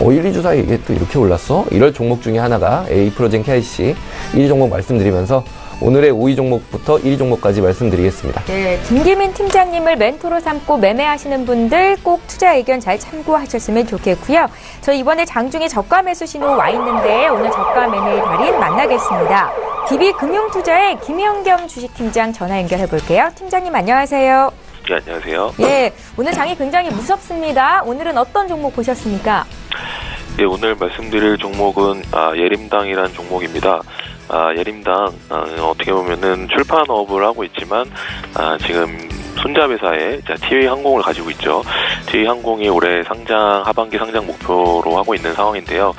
Speaker 4: 1, 2주 사이에 이게 또 이렇게 올랐어? 이럴 종목 중에 하나가 에이프로젠 KIC 1위 종목 말씀드리면서, 오늘의 5위 종목부터 1위 종목까지 말씀드리겠습니다. 네,
Speaker 1: 김기민 팀장님을 멘토로 삼고 매매하시는 분들 꼭 투자 의견 잘 참고하셨으면 좋겠고요. 저희 이번에 장중에 저가 매수 신호 와 있는데, 오늘 저가 매매의 달인 만나겠습니다. DB금융투자의 김현겸 주식팀장 전화 연결해 볼게요. 팀장님 안녕하세요.
Speaker 2: 네, 안녕하세요.
Speaker 1: 예, 오늘 장이 굉장히 무섭습니다. 오늘은 어떤 종목 보셨습니까?
Speaker 2: 네, 오늘 말씀드릴 종목은 예림당이라는 종목입니다. 예림당 어떻게 보면은 출판업을 하고 있지만 지금 손자회사에 TA항공을 가지고 있죠. TA항공이 올해 하반기 상장 목표로 하고 있는 상황인데요.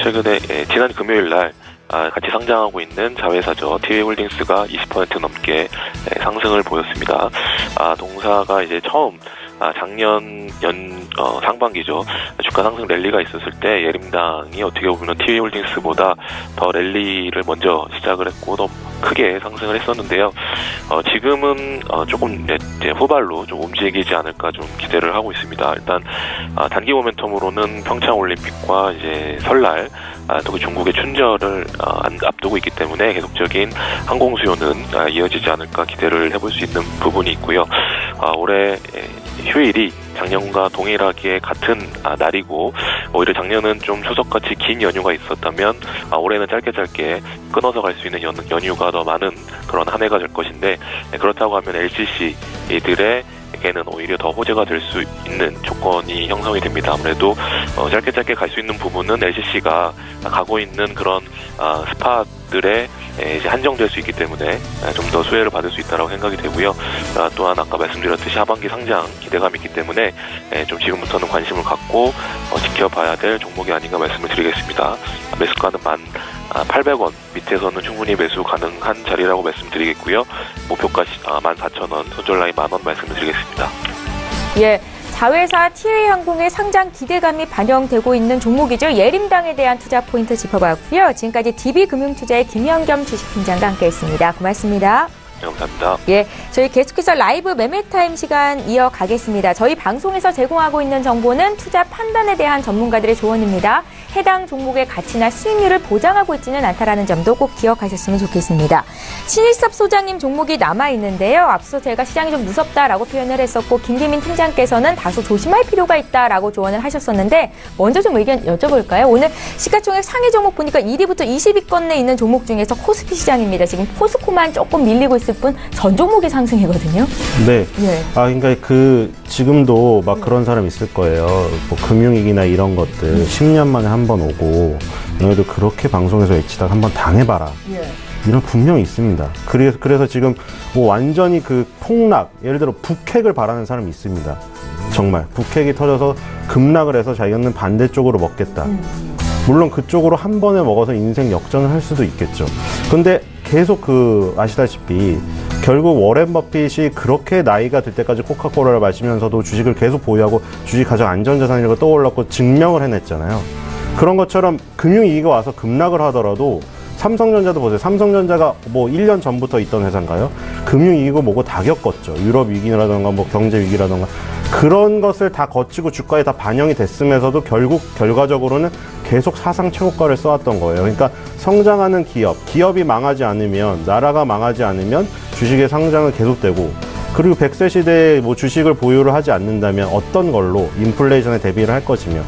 Speaker 2: 최근에 지난 금요일 날 같이 상장하고 있는 자회사죠. TA홀딩스가 20% 넘게 상승을 보였습니다. 동사가 이제 처음 작년 상반기죠. 주가 상승 랠리가 있었을 때 예림당이 어떻게 보면 TA홀딩스보다 더 랠리를 먼저 시작을 했고 더 크게 상승을 했었는데요. 지금은 조금 이제 후발로 좀 움직이지 않을까 좀 기대를 하고 있습니다. 일단 단기 모멘텀으로는 평창올림픽과 이제 설날 또 중국의 춘절을 앞두고 있기 때문에 계속적인 항공 수요는 이어지지 않을까 기대를 해볼 수 있는 부분이 있고요.
Speaker 6: 올해 휴일이 작년과 동일하게 같은 날이고, 오히려 작년은 좀 추석같이 긴 연휴가 있었다면 올해는 짧게 끊어서 갈 수 있는 연휴가 더 많은 그런 한 해가 될 것인데, 그렇다고 하면 LCC들에게는 오히려 더 호재가 될 수 있는 조건이 형성이 됩니다. 아무래도 짧게 갈 수 있는 부분은 LCC가 가고 있는 그런 스파들의 이제 한정될 수 있기 때문에 좀 더 수혜를 받을 수 있다고 생각이 되고요. 또한 아까 말씀드렸듯이 하반기 상장 기대감이 있기 때문에 좀 지금부터는 관심을 갖고 지켜봐야 될 종목이 아닌가 말씀을 드리겠습니다. 매수가는 1,800원 밑에서는 충분히 매수 가능한 자리라고 말씀드리겠고요. 목표가 14,000원, 손절라인 10,000원 말씀을 드리겠습니다.
Speaker 1: 예. 자회사 TA항공의 상장 기대감이 반영되고 있는 종목이죠. 예림당에 대한 투자 포인트 짚어봤고요. 지금까지 DB금융투자의 김현겸 주식팀장과 함께했습니다. 고맙습니다.
Speaker 6: 네, 감사합니다.
Speaker 1: 예, 저희 계속해서 라이브 매매타임 시간 이어가겠습니다. 저희 방송에서 제공하고 있는 정보는 투자 판단에 대한 전문가들의 조언입니다. 해당 종목의 가치나 수익률을 보장하고 있지는 않다라는 점도 꼭 기억하셨으면 좋겠습니다. 신일섭 소장님 종목이 남아있는데요. 앞서 제가 시장이 좀 무섭다라고 표현을 했었고, 김기민 팀장께서는 다소 조심할 필요가 있다라고 조언을 하셨었는데, 먼저 좀 의견 여쭤볼까요? 오늘 시가총액 상위 종목 보니까 1위부터 20위권 내에 있는 종목 중에서 코스피 시장입니다. 지금 포스코만 조금 밀리고 있을 뿐 전 종목이 상승이거든요.
Speaker 5: 네.
Speaker 1: 예.
Speaker 5: 그러니까 지금도 막 그런 사람 있을 거예요. 뭐 금융위기나 이런 것들 10년 만에 한 번 오고, 너희도 그렇게 방송에서 외치다가 한번 당해봐라.
Speaker 1: 예.
Speaker 5: 이런 분명히 있습니다. 그래서 지금 뭐 완전히 그 폭락, 예를 들어 북핵을 바라는 사람이 있습니다. 정말 북핵이 터져서 급락을 해서 자기는 반대쪽으로 먹겠다. 물론 그쪽으로 한 번에 먹어서 인생 역전을 할 수도 있겠죠. 근데 계속 아시다시피 결국 워렌 버핏이 그렇게 나이가 들 때까지 코카콜라를 마시면서도 주식을 계속 보유하고 주식 가장 안전자산이라고 떠올랐고 증명을 해냈잖아요. 그런 것처럼 금융위기가 와서 급락을 하더라도 삼성전자도 보세요. 삼성전자가 뭐 1년 전부터 있던 회사인가요? 금융위기고 뭐고 다 겪었죠. 유럽 위기라던가 뭐 경제 위기라던가 그런 것을 다 거치고 주가에 다 반영이 됐으면서도 결과적으로는 계속 사상 최고가를 써왔던 거예요. 그러니까 성장하는 기업이 망하지 않으면, 나라가 망하지 않으면 주식의 상장은 계속되고, 그리고 100세 시대에 뭐 주식을 보유를 하지 않는다면 어떤 걸로 인플레이션에 대비를 할 것이며,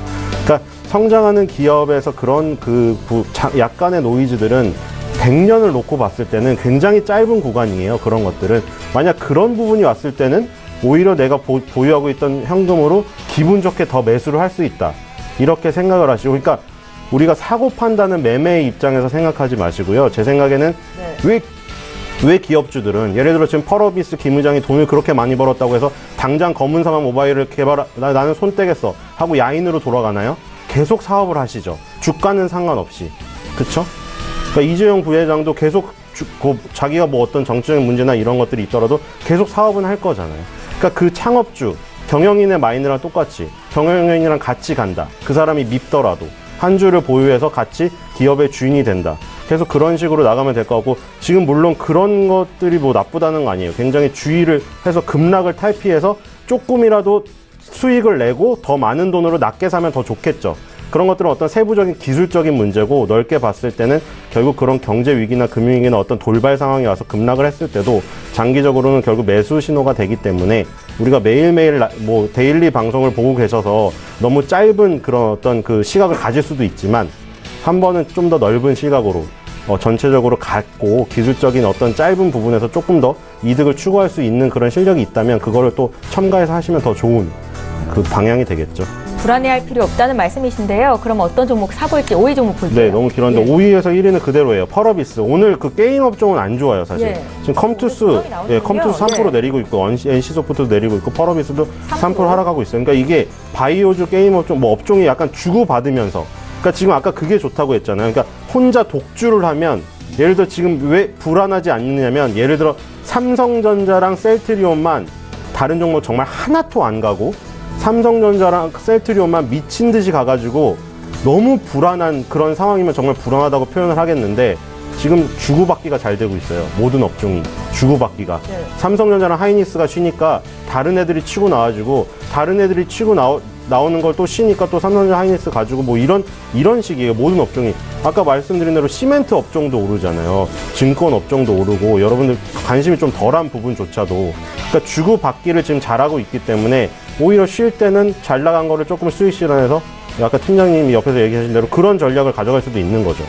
Speaker 5: 그러니까 성장하는 기업에서 그런 약간의 노이즈들은 100년을 놓고 봤을 때는 굉장히 짧은 구간이에요. 그런 것들은. 만약 그런 부분이 왔을 때는 오히려 내가 보유하고 있던 현금으로 기분 좋게 더 매수를 할 수 있다. 이렇게 생각을 하시고, 그러니까 우리가 사고 판단은 매매의 입장에서 생각하지 마시고요. 제 생각에는 왜 기업주들은, 예를 들어 지금 펄어비스 김 의장이 돈을 그렇게 많이 벌었다고 해서 당장 검은사막 모바일을 나는 손 떼겠어 하고 야인으로 돌아가나요? 계속 사업을 하시죠. 주가는 상관없이. 그쵸? 그러니까 이재용 부회장도 계속 자기가 뭐 어떤 정치적인 문제나 이런 것들이 있더라도 계속 사업은 할 거잖아요. 그러니까 그 창업주, 경영인의 마인드랑 똑같이 경영인이랑 같이 간다. 그 사람이 밉더라도 한 주를 보유해서 같이 기업의 주인이 된다. 계속 그런 식으로 나가면 될 것 같고, 지금 물론 그런 것들이 뭐 나쁘다는 거 아니에요. 굉장히 주의를 해서 급락을 탈피해서 조금이라도 수익을 내고 더 많은 돈으로 낮게 사면 더 좋겠죠. 그런 것들은 어떤 세부적인 기술적인 문제고, 넓게 봤을 때는 결국 그런 경제 위기나 금융 위기나 어떤 돌발 상황이 와서 급락을 했을 때도 장기적으로는 결국 매수 신호가 되기 때문에, 우리가 매일매일 뭐 데일리 방송을 보고 계셔서 너무 짧은 그런 어떤 시각을 가질 수도 있지만, 한 번은 좀 더 넓은 시각으로 전체적으로 갖고 기술적인 어떤 짧은 부분에서 조금 더 이득을 추구할 수 있는 그런 실력이 있다면 그거를 또 첨가해서 하시면 더 좋은 방향이 되겠죠.
Speaker 1: 불안해할 필요 없다는 말씀이신데요. 그럼 어떤 종목 사볼지 5위 종목 볼게요.
Speaker 5: 네, 너무 길었는데 5위에서 1위는 그대로예요. 펄어비스. 오늘 게임 업종은 안 좋아요, 사실. 지금 컴투스 3% 내리고 있고, NC소프트도 내리고 있고, 펄어비스도 3% 하락하고 있어요. 그러니까 이게 바이오주 게임 업종, 업종이 약간 주고받으면서, 그러니까 지금 아까 그게 좋다고 했잖아요. 그러니까 혼자 독주를 하면, 예를 들어 지금 왜 불안하지 않느냐면, 예를 들어 삼성전자랑 셀트리온만 다른 종목 정말 하나도 안 가고, 삼성전자랑 셀트리온만 미친 듯이 가가지고 너무 불안한 그런 상황이면 정말 불안하다고 표현을 하겠는데, 지금 주고받기가 잘 되고 있어요. 모든 업종이 주고받기가. 삼성전자랑 하이닉스가 쉬니까 다른 애들이 치고 나와가지고, 다른 애들이 치고 나오는 걸 또 쉬니까 또 삼성전자 하이닉스 가지고 뭐 이런 식이에요. 모든 업종이. 아까 말씀드린 대로 시멘트 업종도 오르잖아요. 증권 업종도 오르고 여러분들 관심이 좀 덜한 부분조차도. 그러니까 주고받기를 지금 잘하고 있기 때문에 오히려 쉴 때는 잘 나간 거를 조금 수익 실현해서 아까 팀장님이 옆에서 얘기하신 대로 그런 전략을 가져갈 수도 있는 거죠.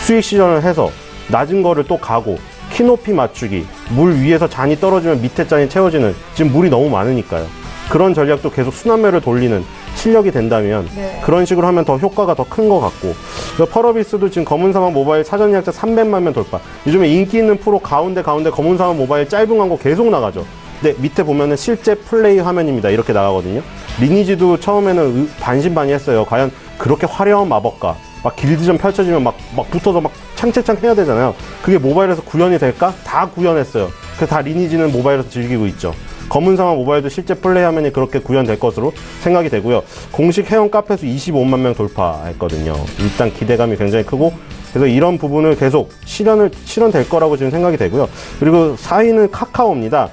Speaker 5: 수익 실현을 해서 낮은 거를 또 가고 키높이 맞추기, 물 위에서 잔이 떨어지면 밑에 잔이 채워지는, 지금 물이 너무 많으니까요. 그런 전략도 계속 순환매를 돌리는 실력이 된다면 그런 식으로 하면 더 효과가 더 큰 것 같고, 펄어비스도 지금 검은사막 모바일 사전 예약자 300만 명 돌파. 요즘에 인기 있는 프로 가운데 검은사막 모바일 짧은 광고 계속 나가죠. 근데 밑에 보면은 실제 플레이 화면입니다. 이렇게 나가거든요. 리니지도 처음에는 반신반의했어요. 과연 그렇게 화려한 마법과 막 길드전 펼쳐지면 막 붙어서 막 창채창 해야 되잖아요. 그게 모바일에서 구현이 될까? 다 구현했어요. 그래서 다 리니지는 모바일에서 즐기고 있죠. 검은사막 모바일도 실제 플레이 화면이 그렇게 구현될 것으로 생각이 되고요. 공식 회원 카페수 25만 명 돌파했거든요. 일단 기대감이 굉장히 크고, 그래서 이런 부분을 계속 실현될 거라고 지금 생각이 되고요. 그리고 4위는 카카오입니다.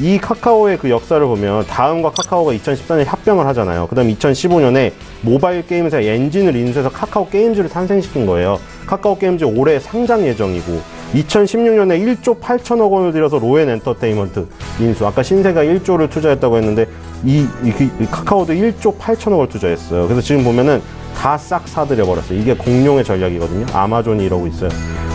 Speaker 5: 이 카카오의 그 역사를 보면 다음과 카카오가 2014년에 합병을 하잖아요. 그 다음 2015년에 모바일 게임사 엔진을 인수해서 카카오 게임즈를 탄생시킨 거예요. 카카오 게임즈 올해 상장 예정이고, 2016년에 1조 8천억 원을 들여서 로엔 엔터테인먼트 인수. 아까 신세가 1조를 투자했다고 했는데 이 카카오도 1조 8천억을 투자했어요. 그래서 지금 보면은 다 싹 사들여 버렸어요. 이게 공룡의 전략이거든요. 아마존이 이러고 있어요.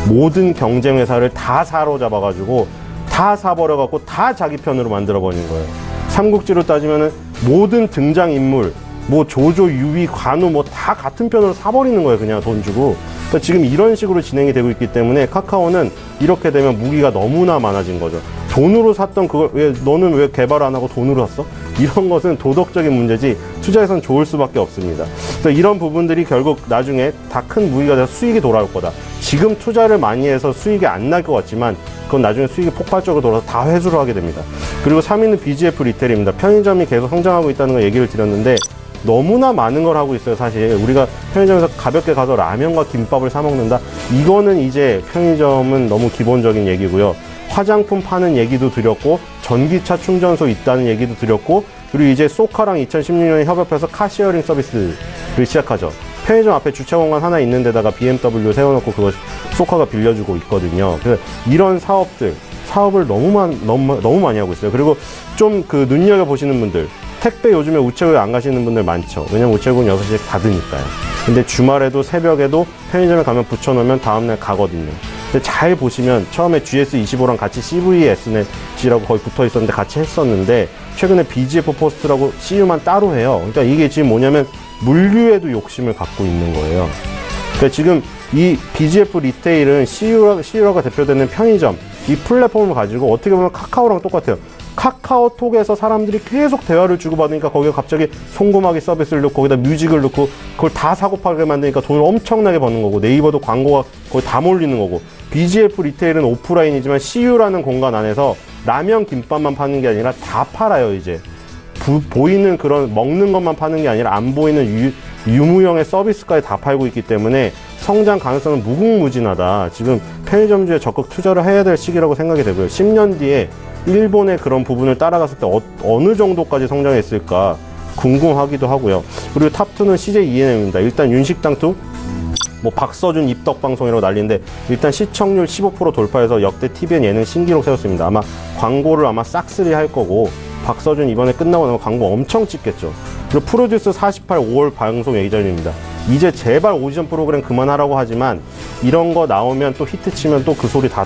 Speaker 5: 모든 경쟁 회사를 다 사로잡아가지고 다 사버려갖고 다 자기 편으로 만들어버리는 거예요. 삼국지로 따지면은 모든 등장인물, 뭐 조조, 유비, 관우 뭐 다 같은 편으로 사버리는 거예요. 그냥 돈 주고. 그러니까 지금 이런 식으로 진행이 되고 있기 때문에 카카오는 이렇게 되면 무기가 너무나 많아진 거죠. 돈으로 샀던 그걸 너는 왜 개발 안 하고 돈으로 샀어? 이런 것은 도덕적인 문제지 투자에선 좋을 수밖에 없습니다. 그래서 이런 부분들이 결국 나중에 다 큰 무기가 돼서 수익이 돌아올 거다. 지금 투자를 많이 해서 수익이 안 날 것 같지만 그건 나중에 수익이 폭발적으로 돌아서 다 회수를 하게 됩니다. 그리고 3위는 BGF 리테일입니다. 편의점이 계속 성장하고 있다는 거 얘기를 드렸는데 너무나 많은 걸 하고 있어요. 사실 우리가 편의점에서 가볍게 가서 라면과 김밥을 사 먹는다, 이거는 이제 편의점은 너무 기본적인 얘기고요. 화장품 파는 얘기도 드렸고, 전기차 충전소 있다는 얘기도 드렸고, 그리고 이제 소카랑 2016년에 협업해서 카시어링 서비스를 시작하죠. 편의점 앞에 주차 공간 하나 있는 데다가 BMW 세워놓고 그거 소카가 빌려주고 있거든요. 그래서 이런 사업을 너무 많이 하고 있어요. 그리고 좀 그 눈여겨보시는 분들, 택배 요즘에 우체국에 안 가시는 분들 많죠. 왜냐면 우체국은 6시에 닫으니까요. 근데 주말에도 새벽에도 편의점에 가면 붙여놓으면 다음날 가거든요. 근데 잘 보시면 처음에 GS25랑 같이 CVSNet이라고 거의 붙어 있었는데 같이 했었는데, 최근에 BGF 포스트라고 CU만 따로 해요. 그러니까 이게 지금 뭐냐면 물류에도 욕심을 갖고 있는 거예요. 그러니까 지금 이 BGF 리테일은 CU라고 대표되는 편의점, 이 플랫폼을 가지고 어떻게 보면 카카오랑 똑같아요. 카카오톡에서 사람들이 계속 대화를 주고받으니까 거기에 갑자기 송고마기 서비스를 넣고 거기다 뮤직을 넣고 그걸 다 사고 팔게 만드니까 돈을 엄청나게 버는 거고, 네이버도 광고가 거의 다 몰리는 거고, BGF 리테일은 오프라인이지만 CU라는 공간 안에서 라면 김밥만 파는 게 아니라 다 팔아요. 이제 보이는 그런 먹는 것만 파는 게 아니라 안 보이는 유무형의 서비스까지 다 팔고 있기 때문에 성장 가능성은 무궁무진하다. 지금 편의점주에 적극 투자를 해야 될 시기라고 생각이 되고요. 10년 뒤에 일본의 그런 부분을 따라갔을 때 어느 정도까지 성장했을까 궁금하기도 하고요. 그리고 탑2는 CJ ENM입니다. 일단 윤식당2, 뭐 박서준 입덕방송이라고 난리인데 일단 시청률 15% 돌파해서 역대 TVN 예능 신기록 세웠습니다. 아마 광고를 싹쓸이 할 거고, 박서준 이번에 끝나고 나면 광고 엄청 찍겠죠. 그리고 프로듀스 48 5월 방송 예정입니다. 이제 제발 오디션 프로그램 그만하라고 하지만 이런 거 나오면 또 히트 치면 또 그 소리 다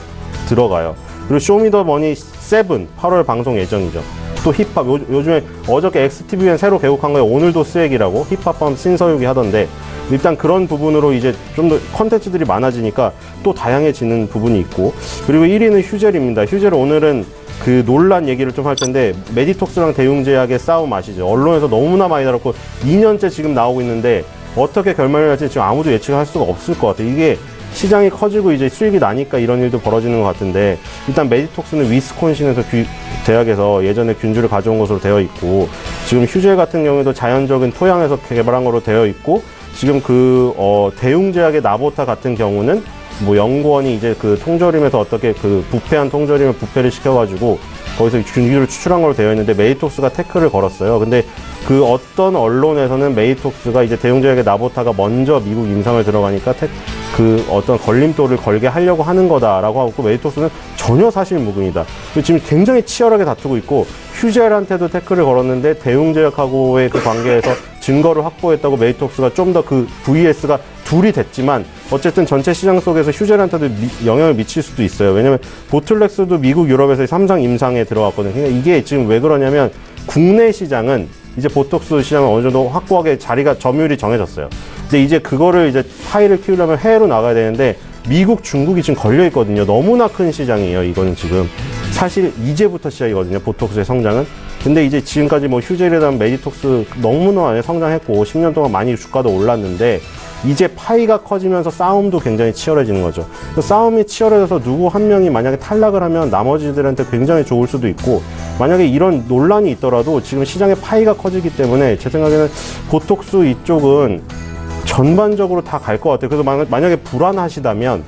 Speaker 5: 들어가요. 그리고 쇼미더머니 7 8월 방송 예정이죠. 또 힙합, 요즘에 어저께 XTVN 새로 개국한 거에 오늘도 스웩이라고 힙합밤 신서유기 하던데, 일단 그런 부분으로 이제 좀 더 컨텐츠들이 많아지니까 또 다양해지는 부분이 있고, 그리고 1위는 휴젤입니다. 휴젤 오늘은 그 논란 얘기를 좀 할 텐데, 메디톡스랑 대웅제약의 싸움 아시죠? 언론에서 너무나 많이 다뤘고 2년째 지금 나오고 있는데 어떻게 결말을 할지 지금 아무도 예측할 수가 없을 것 같아요. 이게 시장이 커지고 이제 수익이 나니까 이런 일도 벌어지는 것 같은데, 일단 메디톡스는 위스콘신에서 대학에서 예전에 균주를 가져온 것으로 되어 있고, 지금 휴젤 같은 경우에도 자연적인 토양에서 개발한 것으로 되어 있고, 지금 대웅제약의 나보타 같은 경우는 뭐 연구원이 이제 그 통조림에서 어떻게 그 부패한 통조림을 부패를 시켜가지고 거기서 균기를 추출한 걸로 되어 있는데 메이톡스가 태클을 걸었어요. 근데 그 어떤 언론에서는 메이톡스가 이제 대웅제약의 나보타가 먼저 미국 임상을 들어가니까 그 어떤 걸림돌을 걸게 하려고 하는 거다라고 하고, 메이톡스는 전혀 사실 무근이다. 지금 굉장히 치열하게 다투고 있고, 휴젤한테도 태클을 걸었는데 대웅제약하고의 그 관계에서 증거를 확보했다고 메이톡스가 좀 더 그 VS가 둘이 됐지만 어쨌든 전체 시장 속에서 휴젤한테도 영향을 미칠 수도 있어요. 왜냐면 보틀렉스도 미국, 유럽에서 3상 임상에 들어갔거든요. 그러니까 이게 지금 왜 그러냐면 국내 시장은 이제 보톡스 시장은 어느 정도 확고하게 자리가 점유율이 정해졌어요. 근데 이제 그거를 이제 파이를 키우려면 해외로 나가야 되는데 미국, 중국이 지금 걸려 있거든요. 너무나 큰 시장이에요. 이거는 지금 사실 이제부터 시작이거든요. 보톡스의 성장은. 근데 이제 지금까지 뭐 휴젤이랑 메디톡스 너무나 많이 성장했고 10년 동안 많이 주가도 올랐는데 이제 파이가 커지면서 싸움도 굉장히 치열해지는 거죠. 싸움이 치열해져서 누구 한 명이 만약에 탈락을 하면 나머지들한테 굉장히 좋을 수도 있고, 만약에 이런 논란이 있더라도 지금 시장의 파이가 커지기 때문에 제 생각에는 보톡스 이쪽은 전반적으로 다 갈 것 같아요. 그래서 만약에 불안하시다면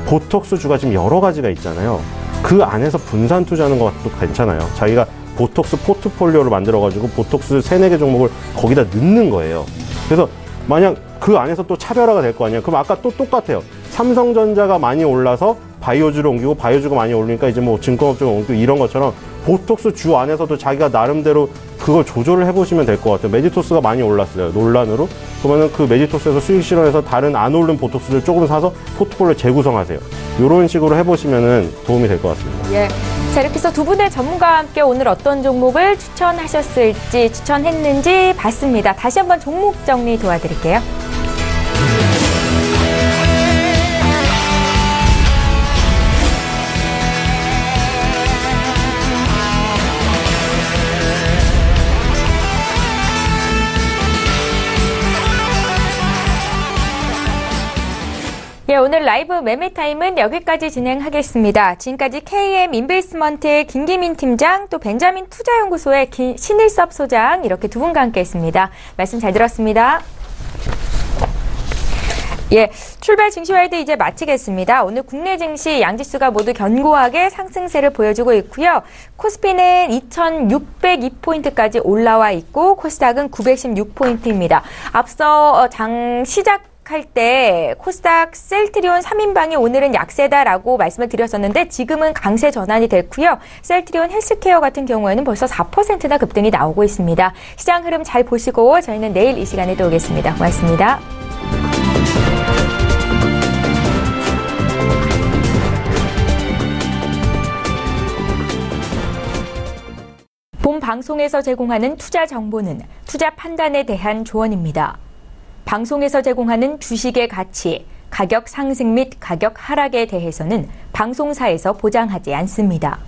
Speaker 5: 보톡스 주가 지금 여러 가지가 있잖아요. 그 안에서 분산 투자하는 것도 괜찮아요. 자기가 보톡스 포트폴리오를 만들어가지고 보톡스 3-4개 종목을 거기다 넣는 거예요. 그래서 만약 그 안에서 또 차별화가 될 거 아니에요. 그럼 아까 또 똑같아요. 삼성전자가 많이 올라서 바이오주를 옮기고, 바이오주가 많이 올리니까 이제 뭐 증권업종을 옮기고, 이런 것처럼 보톡스 주 안에서도 자기가 나름대로 그걸 조절을 해보시면 될 것 같아요. 메디토스가 많이 올랐어요. 논란으로. 그러면은 그 메디토스에서 수익 실현해서 다른 안 오른 보톡스를 조금 사서 포트폴리오 재구성하세요. 이런 식으로 해보시면은 도움이 될 것 같습니다.
Speaker 1: 예. 자, 이렇게 해서 두 분의 전문가와 함께 오늘 어떤 종목을 추천하셨을지, 추천했는지 봤습니다. 다시 한번 종목 정리 도와드릴게요. 예, 오늘 라이브 매매타임은 여기까지 진행하겠습니다. 지금까지 KM 인베스트먼트의 김기민 팀장, 또 벤자민 투자연구소의 신일섭 소장, 이렇게 두 분과 함께 했습니다. 말씀 잘 들었습니다. 예, 출발 증시와이드 이제 마치겠습니다. 오늘 국내 증시 양지수가 모두 견고하게 상승세를 보여주고 있고요. 코스피는 2,602포인트까지 올라와 있고, 코스닥은 916포인트입니다. 앞서 장 시작 할 때 코스닥 셀트리온 3인방이 오늘은 약세다라고 말씀을 드렸었는데 지금은 강세 전환이 됐고요. 셀트리온 헬스케어 같은 경우에는 벌써 4%나 급등이 나오고 있습니다. 시장 흐름 잘 보시고 저희는 내일 이 시간에 또 오겠습니다. 고맙습니다. 본 방송에서 제공하는 투자 정보는 투자 판단에 대한 조언입니다. 방송에서 제공하는 주식의 가치, 가격 상승 및 가격 하락에 대해서는 방송사에서 보장하지 않습니다.